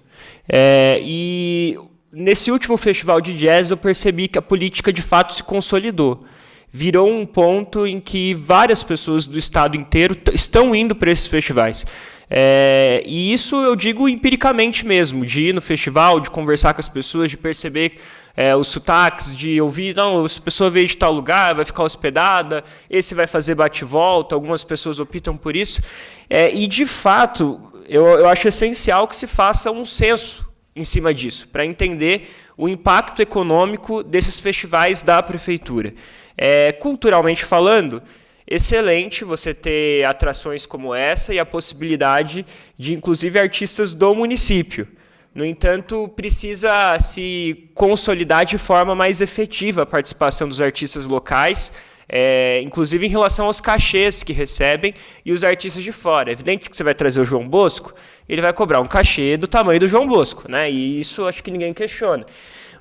E nesse último festival de jazz eu percebi que a política de fato se consolidou. Virou um ponto em que várias pessoas do estado inteiro estão indo para esses festivais. E isso eu digo empiricamente mesmo, de ir no festival, de conversar com as pessoas, de perceber os sotaques, de ouvir, não, essa pessoa veio de tal lugar, vai ficar hospedada, esse vai fazer bate-volta, algumas pessoas optam por isso. E, de fato, eu acho essencial que se faça um censo em cima disso, para entender o impacto econômico desses festivais da prefeitura. Culturalmente falando, excelente você ter atrações como essa e a possibilidade de, inclusive, artistas do município. No entanto, precisa se consolidar de forma mais efetiva a participação dos artistas locais, inclusive em relação aos cachês que recebem e os artistas de fora. É evidente que você vai trazer o João Bosco, ele vai cobrar um cachê do tamanho do João Bosco, né? E isso acho que ninguém questiona.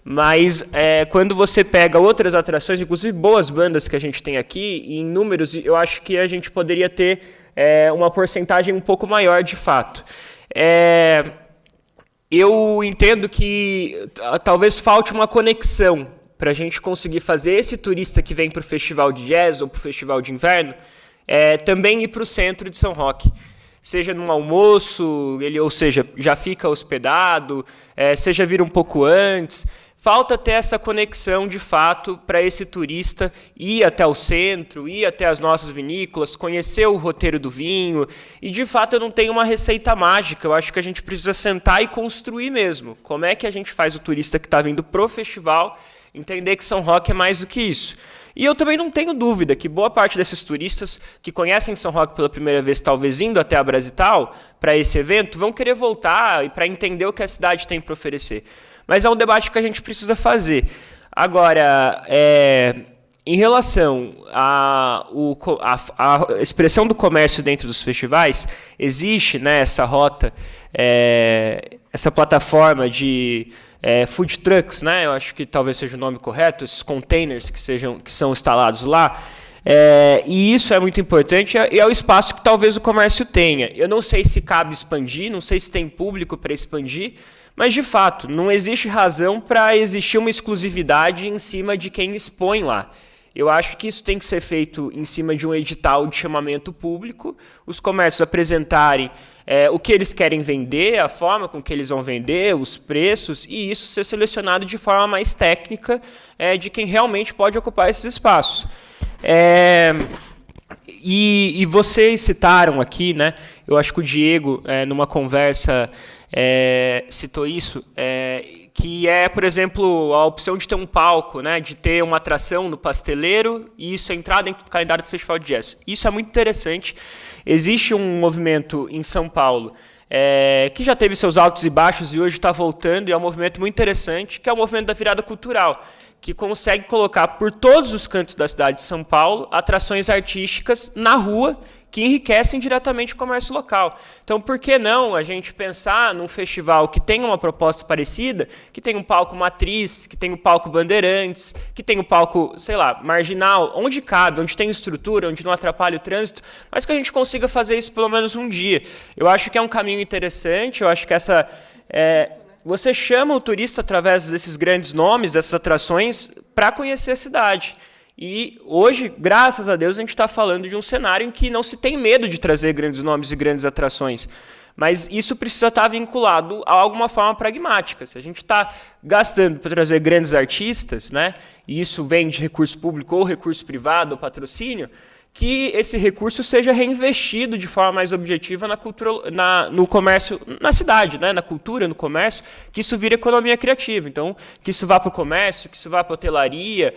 Mas quando você pega outras atrações, inclusive boas bandas que a gente tem aqui, em números, eu acho que a gente poderia ter uma porcentagem um pouco maior de fato. Eu entendo que talvez falte uma conexão para a gente conseguir fazer esse turista que vem para o festival de jazz ou para o festival de inverno também ir para o centro de São Roque. Seja num almoço, ou seja, já fica hospedado, seja vir um pouco antes. Falta ter essa conexão, de fato, para esse turista ir até o centro, ir até as nossas vinícolas, conhecer o roteiro do vinho. E, de fato, eu não tenho uma receita mágica. Eu acho que a gente precisa sentar e construir mesmo. Como é que a gente faz o turista que está vindo para o festival entender que São Roque é mais do que isso? E eu também não tenho dúvida que boa parte desses turistas que conhecem São Roque pela primeira vez, talvez indo até a Brasital, para esse evento, vão querer voltar e para entender o que a cidade tem para oferecer. Mas é um debate que a gente precisa fazer. Agora, em relação à expressão do comércio dentro dos festivais, existe, né, essa rota, essa plataforma de food trucks, né, eu acho que talvez seja o nome correto, esses containers que são instalados lá, e isso é muito importante e é o espaço que talvez o comércio tenha. Eu não sei se cabe expandir, não sei se tem público para expandir, mas, de fato, não existe razão para existir uma exclusividade em cima de quem expõe lá. Eu acho que isso tem que ser feito em cima de um edital de chamamento público, os comércios apresentarem o que eles querem vender, a forma com que eles vão vender, os preços, e isso ser selecionado de forma mais técnica de quem realmente pode ocupar esses espaços. E vocês citaram aqui, né? Eu acho que o Diego, numa conversa, citou isso, que por exemplo, a opção de ter um palco, né, de ter uma atração no pasteleiro e isso entrar dentro do calendário do Festival de Jazz. Isso é muito interessante. Existe um movimento em São Paulo que já teve seus altos e baixos e hoje está voltando, e é um movimento muito interessante, que é o movimento da virada cultural, que consegue colocar por todos os cantos da cidade de São Paulo atrações artísticas na rua que enriquecem diretamente o comércio local. Então, por que não a gente pensar num festival que tenha uma proposta parecida, que tenha um palco Matriz, que tenha um palco Bandeirantes, que tenha um palco, sei lá, Marginal, onde cabe, onde tem estrutura, onde não atrapalha o trânsito, mas que a gente consiga fazer isso pelo menos um dia. Eu acho que é um caminho interessante, eu acho que essa... você chama o turista através desses grandes nomes, dessas atrações, para conhecer a cidade. E hoje, graças a Deus, a gente está falando de um cenário em que não se tem medo de trazer grandes nomes e grandes atrações. Mas isso precisa estar vinculado a alguma forma pragmática. Se a gente está gastando para trazer grandes artistas, né, e isso vem de recurso público ou recurso privado ou patrocínio, que esse recurso seja reinvestido de forma mais objetiva na cultura, no comércio, na cidade, né? Na cultura, no comércio, que isso vire economia criativa. Então, que isso vá para o comércio, que isso vá para a hotelaria,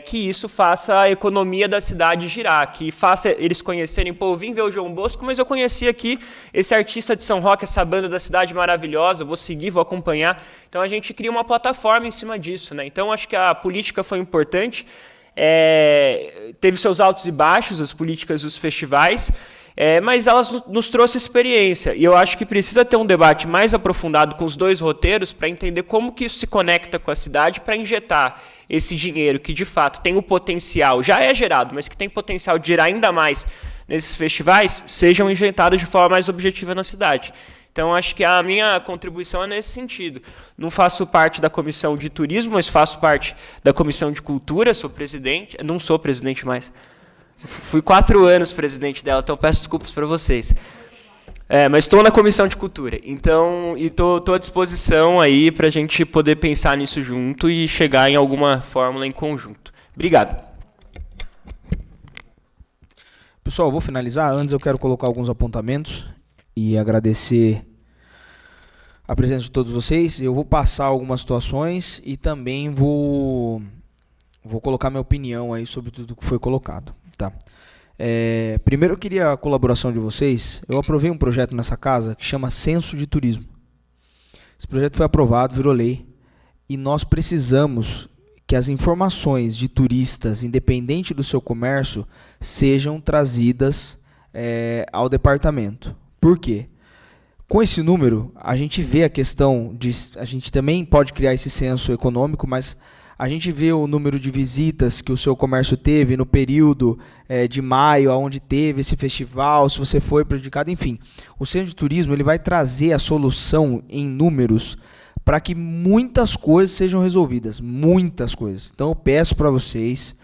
que isso faça a economia da cidade girar, que faça eles conhecerem, pô, eu vim ver o João Bosco, mas eu conheci aqui esse artista de São Roque, essa banda da cidade maravilhosa, vou seguir, vou acompanhar. Então, a gente cria uma plataforma em cima disso, né? Então, acho que a política foi importante. Teve seus altos e baixos, as políticas dos festivais, mas elas nos trouxe experiência. E eu acho que precisa ter um debate mais aprofundado com os dois roteiros para entender como que isso se conecta com a cidade para injetar esse dinheiro que, de fato, tem o potencial, já é gerado, mas que tem potencial de gerar ainda mais nesses festivais, sejam injetados de forma mais objetiva na cidade. Então, acho que a minha contribuição é nesse sentido. Não faço parte da comissão de turismo, mas faço parte da comissão de cultura, sou presidente. Não sou presidente mais. Fui 4 anos presidente dela, então peço desculpas para vocês. Mas estou na comissão de cultura. Então, estou à disposição aí para a gente poder pensar nisso junto e chegar em alguma fórmula em conjunto. Obrigado. Pessoal, vou finalizar. Antes eu quero colocar alguns apontamentos e agradecer a presença de todos vocês. Eu vou passar algumas situações e também vou colocar minha opinião aí sobre tudo que foi colocado. Tá? Primeiro eu queria a colaboração de vocês. Eu aprovei um projeto nessa casa que chama Censo de Turismo. Esse projeto foi aprovado, virou lei, e nós precisamos que as informações de turistas, independente do seu comércio, sejam trazidas ao departamento. Por quê? Com esse número, a gente vê a questão de... A gente também pode criar esse censo econômico, mas a gente vê o número de visitas que o seu comércio teve no período de maio, onde teve esse festival, se você foi prejudicado, enfim. O censo de turismo ele vai trazer a solução em números para que muitas coisas sejam resolvidas. Muitas coisas. Então, eu peço para vocês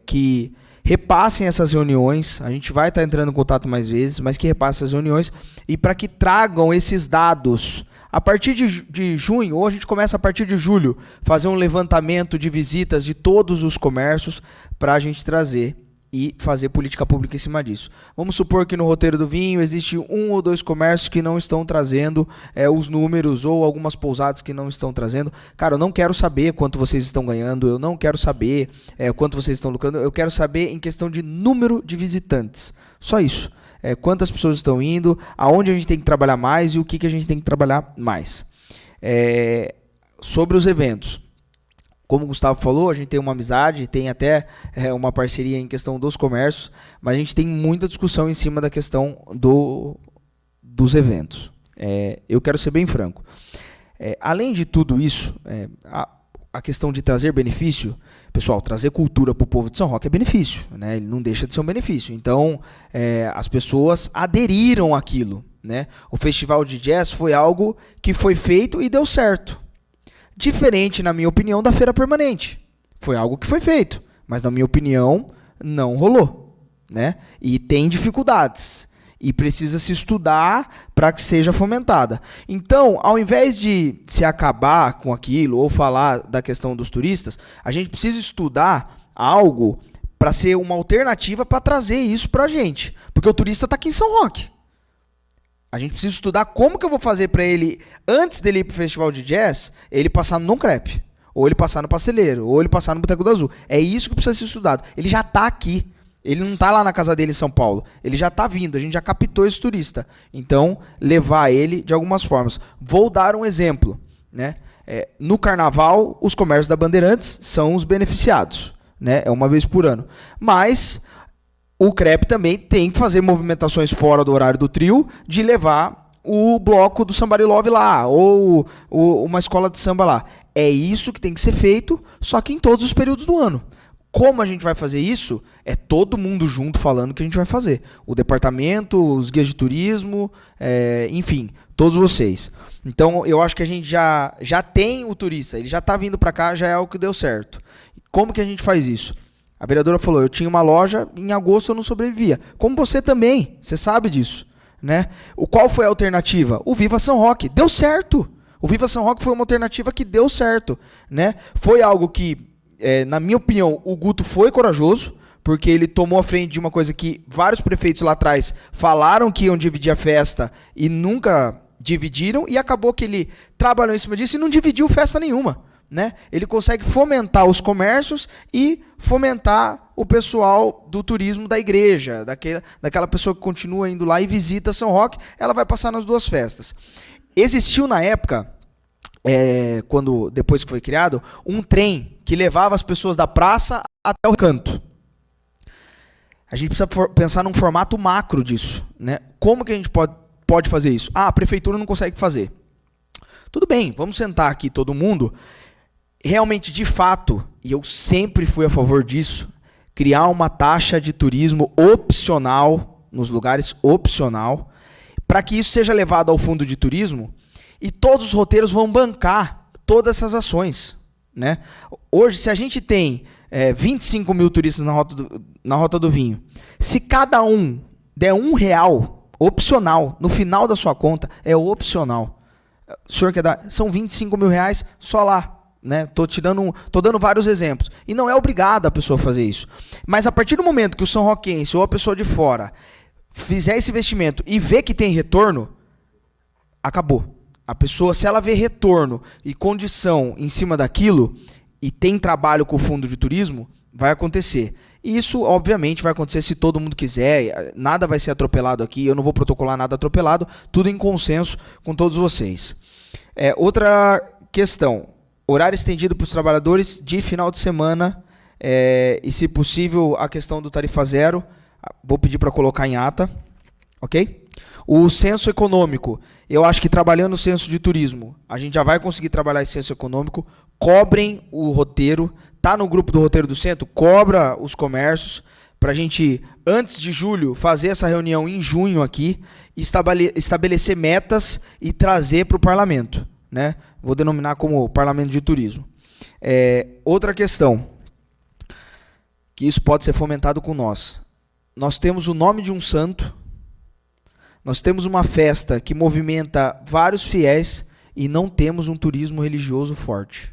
que repassem essas reuniões, a gente vai estar entrando em contato mais vezes, mas que repassem essas reuniões e para que tragam esses dados. A partir de junho, ou a gente começa a partir de julho, fazer um levantamento de visitas de todos os comércios para a gente trazer e fazer política pública em cima disso. Vamos supor que no roteiro do vinho existe 1 ou 2 comércios que não estão trazendo os números, ou algumas pousadas que não estão trazendo. Cara, eu não quero saber quanto vocês estão ganhando, eu não quero saber quanto vocês estão lucrando, eu quero saber em questão de número de visitantes. Só isso. Quantas pessoas estão indo, aonde a gente tem que trabalhar mais e o que a gente tem que trabalhar mais. Sobre os eventos. Como o Gustavo falou, a gente tem uma amizade, tem até uma parceria em questão dos comércios, mas a gente tem muita discussão em cima da questão dos eventos. Eu quero ser bem franco. Além de tudo isso, a questão de trazer benefício, pessoal, trazer cultura para o povo de São Roque é benefício, né? Ele não deixa de ser um benefício. Então, as pessoas aderiram àquilo, né? O festival de jazz foi algo que foi feito e deu certo. Diferente, na minha opinião, da feira permanente. Foi algo que foi feito, mas, na minha opinião, não rolou, né? E tem dificuldades. E precisa se estudar para que seja fomentada. Então, ao invés de se acabar com aquilo ou falar da questão dos turistas, a gente precisa estudar algo para ser uma alternativa para trazer isso para a gente. Porque o turista está aqui em São Roque. A gente precisa estudar como que eu vou fazer para ele, antes dele ir para o festival de jazz, ele passar no Non Crepe, ou ele passar no Pasteleiro, ou ele passar no Boteco do Azul. É isso que precisa ser estudado. Ele já está aqui. Ele não está lá na casa dele em São Paulo. Ele já está vindo. A gente já captou esse turista. Então, levar ele de algumas formas. Vou dar um exemplo, né? No Carnaval, os comércios da Bandeirantes são os beneficiados, né? É uma vez por ano. Mas o CREP também tem que fazer movimentações fora do horário do trio de levar o bloco do Somebody Love lá, ou uma escola de samba lá. É isso que tem que ser feito, só que em todos os períodos do ano. Como a gente vai fazer isso? É todo mundo junto falando que a gente vai fazer. O departamento, os guias de turismo, enfim, todos vocês. Então, eu acho que a gente já tem o turista, ele já está vindo para cá, já é o que deu certo. Como que a gente faz isso? A vereadora falou, eu tinha uma loja, em agosto eu não sobrevivia. Como você também, você sabe disso, né? Qual foi a alternativa? O Viva São Roque. Deu certo! O Viva São Roque foi uma alternativa que deu certo, né? Foi algo que, na minha opinião, o Guto foi corajoso, porque ele tomou a frente de uma coisa que vários prefeitos lá atrás falaram que iam dividir a festa e nunca dividiram, e acabou que ele trabalhou em cima disso e não dividiu festa nenhuma, né? Ele consegue fomentar os comércios e fomentar o pessoal do turismo da igreja, daquela pessoa que continua indo lá e visita São Roque, ela vai passar nas duas festas. Existiu na época, depois que foi criado, um trem que levava as pessoas da praça até o recanto. A gente precisa pensar num formato macro disso, né? Como que a gente pode fazer isso? A prefeitura não consegue fazer. Tudo bem, vamos sentar aqui todo mundo. Realmente, de fato, e eu sempre fui a favor disso, criar uma taxa de turismo opcional, nos lugares opcional, para que isso seja levado ao fundo de turismo e todos os roteiros vão bancar todas essas ações, né? Hoje, se a gente tem 25 mil turistas na Rota do Vinho, se cada um der R$1, opcional, no final da sua conta, é opcional. O senhor quer dar? São 25 mil reais só lá. Né? Tô dando vários exemplos. E não é obrigado a pessoa fazer isso. Mas a partir do momento que o São Roquense ou a pessoa de fora fizer esse investimento e ver que tem retorno, acabou. A pessoa, se ela vê retorno e condição em cima daquilo, e tem trabalho com o fundo de turismo, vai acontecer. E isso, obviamente, vai acontecer se todo mundo quiser. Nada vai ser atropelado aqui. Eu não vou protocolar nada atropelado. Tudo em consenso com todos vocês. Outra questão. Horário estendido para os trabalhadores de final de semana. E, se possível, a questão do tarifa zero. Vou pedir para colocar em ata. Ok? O censo econômico. Eu acho que trabalhando o censo de turismo, a gente já vai conseguir trabalhar esse censo econômico. Cobrem o roteiro. Tá no grupo do roteiro do centro? Cobra os comércios. Para a gente, antes de julho, fazer essa reunião em junho aqui. Estabelecer metas e trazer para o parlamento. Né? Vou denominar como Parlamento de Turismo. Outra questão, que isso pode ser fomentado com nós. Nós temos o nome de um santo, nós temos uma festa que movimenta vários fiéis e não temos um turismo religioso forte.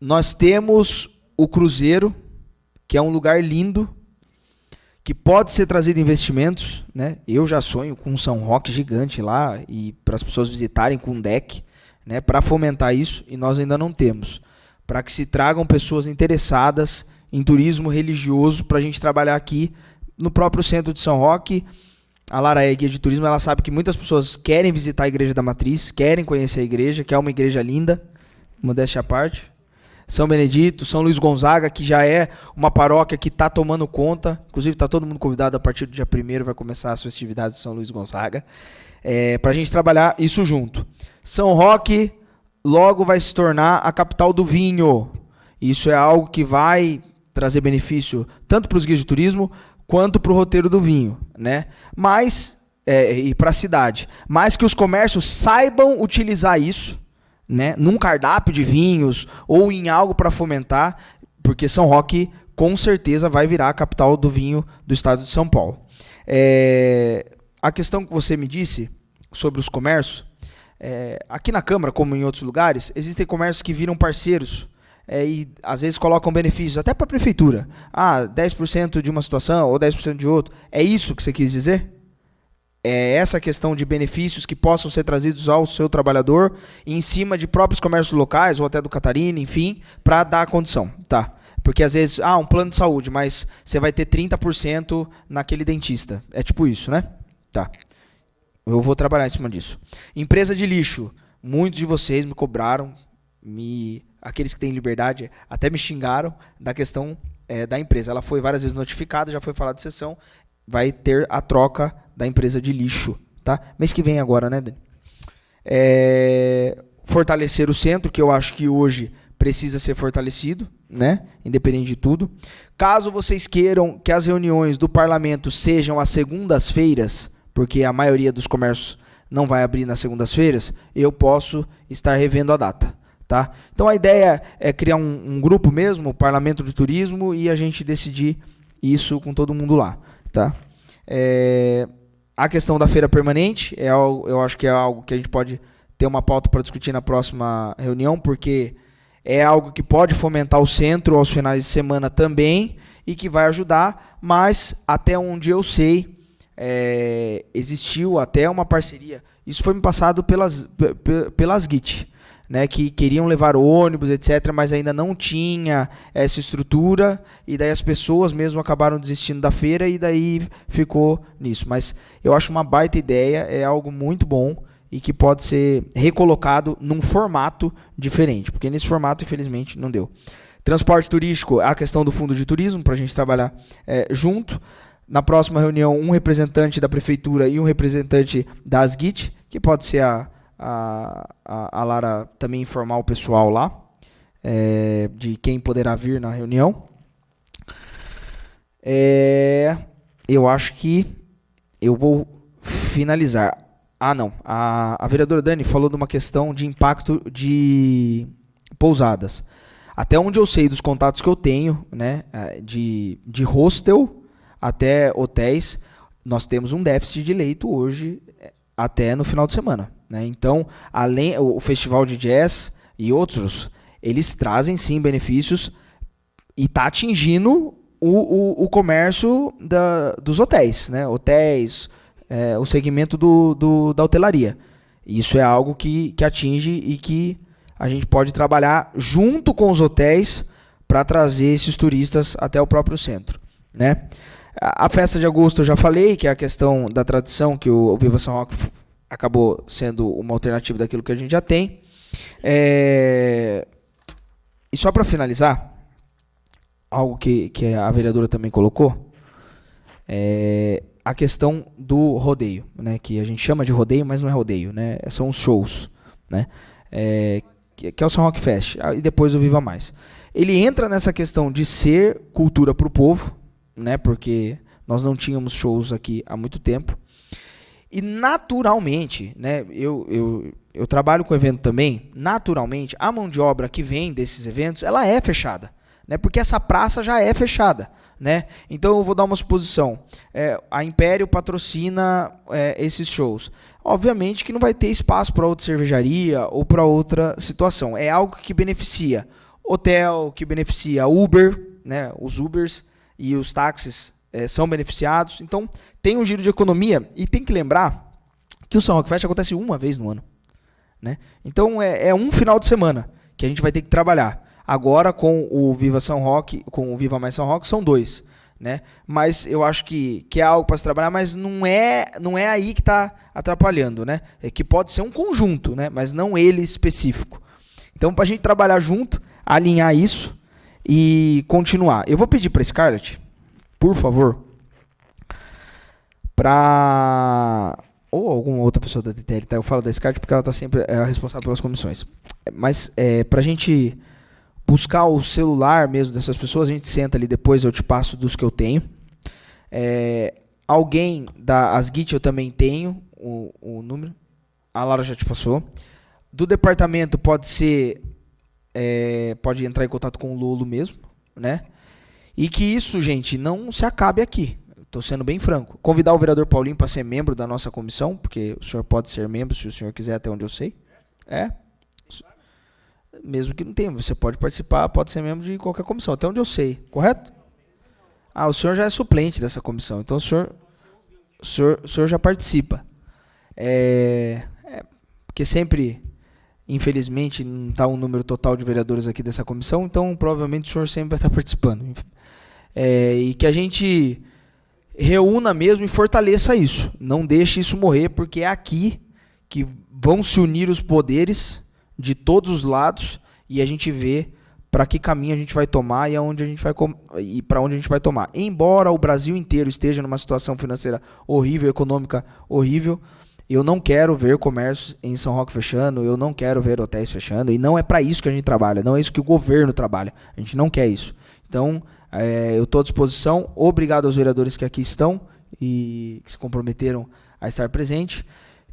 Nós temos o Cruzeiro, que é um lugar lindo, que pode ser trazido investimentos, né? Eu já sonho com um São Roque gigante lá e para as pessoas visitarem com um deck, né? Para fomentar isso, e nós ainda não temos. Para que se tragam pessoas interessadas em turismo religioso para a gente trabalhar aqui no próprio centro de São Roque. A Lara é guia de turismo, ela sabe que muitas pessoas querem visitar a Igreja da Matriz, querem conhecer a igreja, que é uma igreja linda, modéstia à parte. São Benedito, São Luís Gonzaga, que já é uma paróquia que está tomando conta. Inclusive, está todo mundo convidado a partir do dia 1º, vai começar as festividades de São Luís Gonzaga. Para a gente trabalhar isso junto. São Roque logo vai se tornar a capital do vinho. Isso é algo que vai trazer benefício tanto para os guias de turismo quanto para o roteiro do vinho, né? E para a cidade. Mas que os comércios saibam utilizar isso, né, num cardápio de vinhos ou em algo para fomentar, porque São Roque com certeza vai virar a capital do vinho do estado de São Paulo. A questão que você me disse sobre os comércios, aqui na Câmara, como em outros lugares, existem comércios que viram parceiros e às vezes colocam benefícios até para a prefeitura. 10% de uma situação ou 10% de outra. É isso que você quis dizer? É essa questão de benefícios que possam ser trazidos ao seu trabalhador em cima de próprios comércios locais ou até do Catarina, enfim, para dar a condição, tá? Porque às vezes, um plano de saúde, mas você vai ter 30% naquele dentista. É tipo isso, né? Tá. Eu vou trabalhar em cima disso. Empresa de lixo. Muitos de vocês me cobraram, aqueles que têm liberdade até me xingaram da questão da empresa. Ela foi várias vezes notificada, já foi falado de sessão, vai ter a troca da empresa de lixo. Tá? Mês que vem agora, né, Dani? Fortalecer o centro, que eu acho que hoje precisa ser fortalecido, né? Independente de tudo. Caso vocês queiram que as reuniões do parlamento sejam às segundas-feiras, porque a maioria dos comércios não vai abrir nas segundas-feiras, eu posso estar revendo a data. Tá? Então a ideia é criar um grupo mesmo, o Parlamento do Turismo, e a gente decidir isso com todo mundo lá. Tá? A questão da feira permanente, eu acho que é algo que a gente pode ter uma pauta para discutir na próxima reunião, porque é algo que pode fomentar o centro aos finais de semana também e que vai ajudar, mas até onde eu sei, existiu até uma parceria. Isso foi me passado pelas GIT, né, que queriam levar ônibus, etc., mas ainda não tinha essa estrutura, e daí as pessoas mesmo acabaram desistindo da feira, e daí ficou nisso. Mas eu acho uma baita ideia, é algo muito bom, e que pode ser recolocado num formato diferente, porque nesse formato, infelizmente, não deu. Transporte turístico, a questão do fundo de turismo, para a gente trabalhar junto. Na próxima reunião, um representante da prefeitura e um representante da ASGIT, que pode ser a Lara também informar o pessoal lá, de quem poderá vir na reunião. Eu acho que eu vou finalizar. Não. A vereadora Dani falou de uma questão de impacto de pousadas. Até onde eu sei dos contatos que eu tenho, né, de hostel até hotéis, nós temos um déficit de leito hoje até no final de semana. Né? Então, além o festival de jazz e outros, eles trazem sim benefícios e está atingindo o comércio dos hotéis, né? Hotéis, o segmento da hotelaria. Isso é algo que atinge e que a gente pode trabalhar junto com os hotéis para trazer esses turistas até o próprio centro. Né? A festa de agosto eu já falei, que é a questão da tradição, que o Viva São Roque acabou sendo uma alternativa daquilo que a gente já tem. E só para finalizar, algo que a vereadora também colocou, a questão do rodeio, né, que a gente chama de rodeio, mas não é rodeio, né, são os shows, né, que é o São Roque Fest, e depois o Viva Mais. Ele entra nessa questão de ser cultura para o povo, né, porque nós não tínhamos shows aqui há muito tempo, e naturalmente, né, eu trabalho com evento também, naturalmente, a mão de obra que vem desses eventos, ela é fechada, né, porque essa praça já é fechada. Né? Então eu vou dar uma suposição. A Império patrocina esses shows. Obviamente que não vai ter espaço para outra cervejaria ou para outra situação. É algo que beneficia hotel, que beneficia Uber, né? Os Ubers e os táxis são beneficiados. Então tem um giro de economia, e tem que lembrar que o São Roque Fest acontece uma vez no ano. Né? Então é um final de semana que a gente vai ter que trabalhar. Agora, com o Viva São Roque, com o Viva Mais São Roque, são 2. Né? Mas eu acho que é algo para se trabalhar, mas não é aí que está atrapalhando. Né? É que pode ser um conjunto, né? Mas não ele específico. Então, para a gente trabalhar junto, alinhar isso e continuar. Eu vou pedir para a Scarlett, por favor, ou alguma outra pessoa da DTL, tá? Eu falo da Scarlett porque ela está sempre responsável pelas comissões. Mas para a gente buscar o celular mesmo dessas pessoas, a gente senta ali, depois eu te passo dos que eu tenho. Alguém da ASGIT eu também tenho o número. A Laura já te passou. Do departamento pode ser, pode entrar em contato com o Lolo mesmo, né? E que isso, gente, não se acabe aqui. Estou sendo bem franco. Convidar o vereador Paulinho para ser membro da nossa comissão, porque o senhor pode ser membro se o senhor quiser, até onde eu sei. Mesmo que não tenha, você pode participar, pode ser membro de qualquer comissão, até onde eu sei, correto? O senhor já é suplente dessa comissão, então o senhor já participa. Porque sempre, infelizmente, não está um número total de vereadores aqui dessa comissão, então provavelmente o senhor sempre vai estar participando. E que a gente reúna mesmo e fortaleça isso, não deixe isso morrer, porque é aqui que vão se unir os poderes de todos os lados e a gente vê para que caminho a gente vai tomar e para onde a gente vai tomar. Embora o Brasil inteiro esteja numa situação financeira horrível, econômica horrível, eu não quero ver comércios em São Roque fechando, eu não quero ver hotéis fechando, e não é para isso que a gente trabalha, não é isso que o governo trabalha. A gente não quer isso. Então, eu estou à disposição. Obrigado aos vereadores que aqui estão e que se comprometeram a estar presente.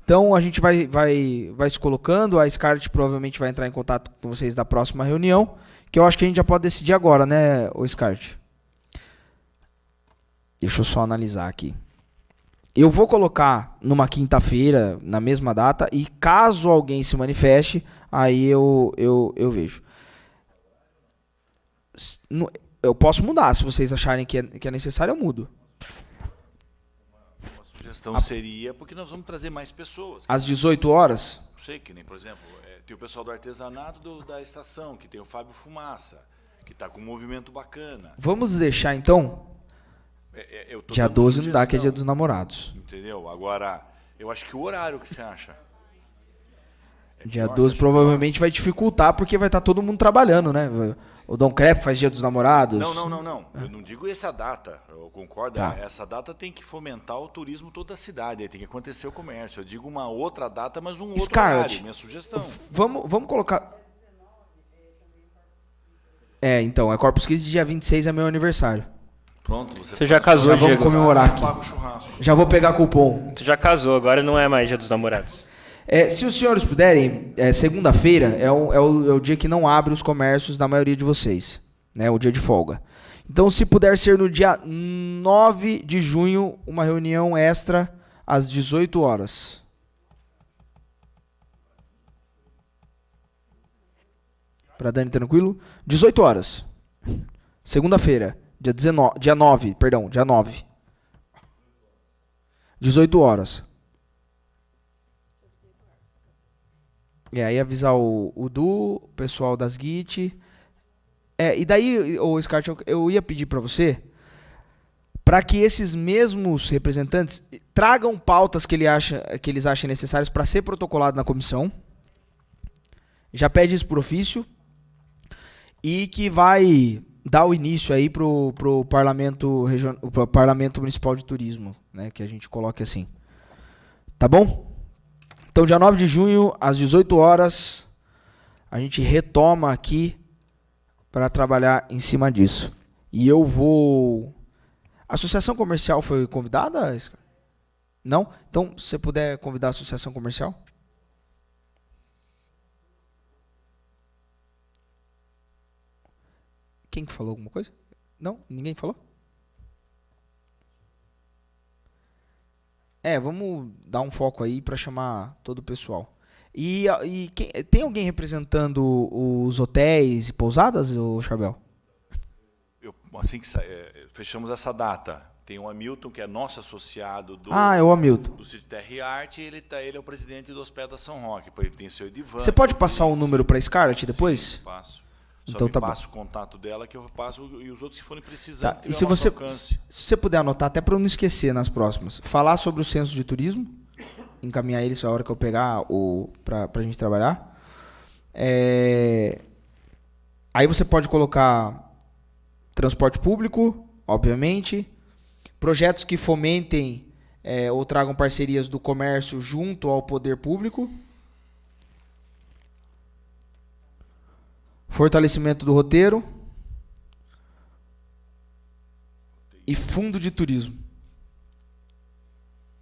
Então, a gente vai se colocando, a Scarlett provavelmente vai entrar em contato com vocês da próxima reunião, que eu acho que a gente já pode decidir agora, né, Scarlett? Deixa eu só analisar aqui. Eu vou colocar numa quinta-feira, na mesma data, e caso alguém se manifeste, aí eu vejo. Eu posso mudar, se vocês acharem que é necessário, eu mudo. Uma sugestão seria, porque nós vamos trazer mais pessoas. Às 18 horas? Não sei, que nem, por exemplo, tem o pessoal do artesanato da estação, que tem o Fábio Fumaça, que está com um movimento bacana. Vamos deixar, então, dia 12 não dá, que é dia dos namorados. Entendeu? Agora, eu acho que o horário, que você acha? Dia 12 provavelmente vai dificultar, porque vai estar todo mundo trabalhando, né? O Dom Crepe faz dia dos namorados. Não. Eu não digo essa data, eu concordo. Tá. Essa data tem que fomentar o turismo toda a cidade, aí tem que acontecer o comércio. Eu digo uma outra data, mas um outro horário, minha sugestão. Vamos colocar... Então, é Corpus Christi, dia 26 é meu aniversário. Pronto, você já casou, já vamos Diego. comemorar aqui. Já vou pegar cupom. Você já casou, agora não é mais dia dos namorados. Se os senhores puderem, segunda-feira é o dia que não abre os comércios da maioria de vocês, né? O dia de folga. Então, se puder ser no dia 9 de junho, uma reunião extra às 18 horas. Para Dani, tranquilo? 18 horas. Segunda-feira, dia 9. 18 horas. Aí avisar o Du, o pessoal das Git. E daí, o Scarlett, eu ia pedir para você, para que esses mesmos representantes tragam pautas que eles achem necessárias para ser protocolado na comissão. Já pede isso por ofício. E que vai dar o início aí pro Parlamento Municipal de Turismo, né? Que a gente coloque assim. Tá bom? Então, dia 9 de junho, às 18 horas, a gente retoma aqui para trabalhar em cima disso. E eu vou... A Associação Comercial foi convidada? Não? Então, se você puder convidar a Associação Comercial. Quem que falou alguma coisa? Não? Ninguém falou? Vamos dar um foco aí para chamar todo o pessoal. E tem alguém representando os hotéis e pousadas, o Chabel? Assim que fechamos essa data, tem o Hamilton, que é nosso associado é o Hamilton. do Sítio Terra e Arte, ele é o presidente do Hospeda São Roque. Ele tem o seu Edivan. Você pode passar o número para a Scarlett depois? Sim, passo. Então Só me passa o contato dela que eu passo, e os outros que forem precisando. Tá. E se você puder anotar, até para eu não esquecer nas próximas, falar sobre o censo de turismo, encaminhar ele só a hora que eu pegar para a gente trabalhar. Aí você pode colocar transporte público, obviamente, projetos que fomentem ou tragam parcerias do comércio junto ao poder público, fortalecimento do roteiro e fundo de turismo.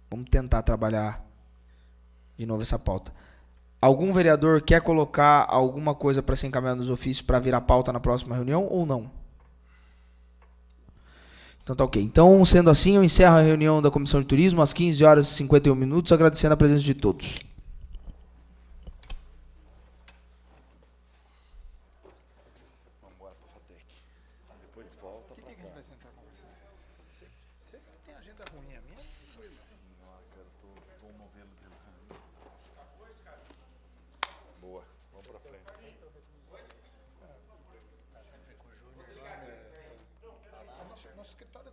Vamos tentar trabalhar de novo essa pauta. Algum vereador quer colocar alguma coisa para ser encaminhada nos ofícios para virar pauta na próxima reunião ou não? Então tá ok. Então, sendo assim, eu encerro a reunião da Comissão de Turismo às 15 horas e 51 minutos, agradecendo a presença de todos. Nosso escritório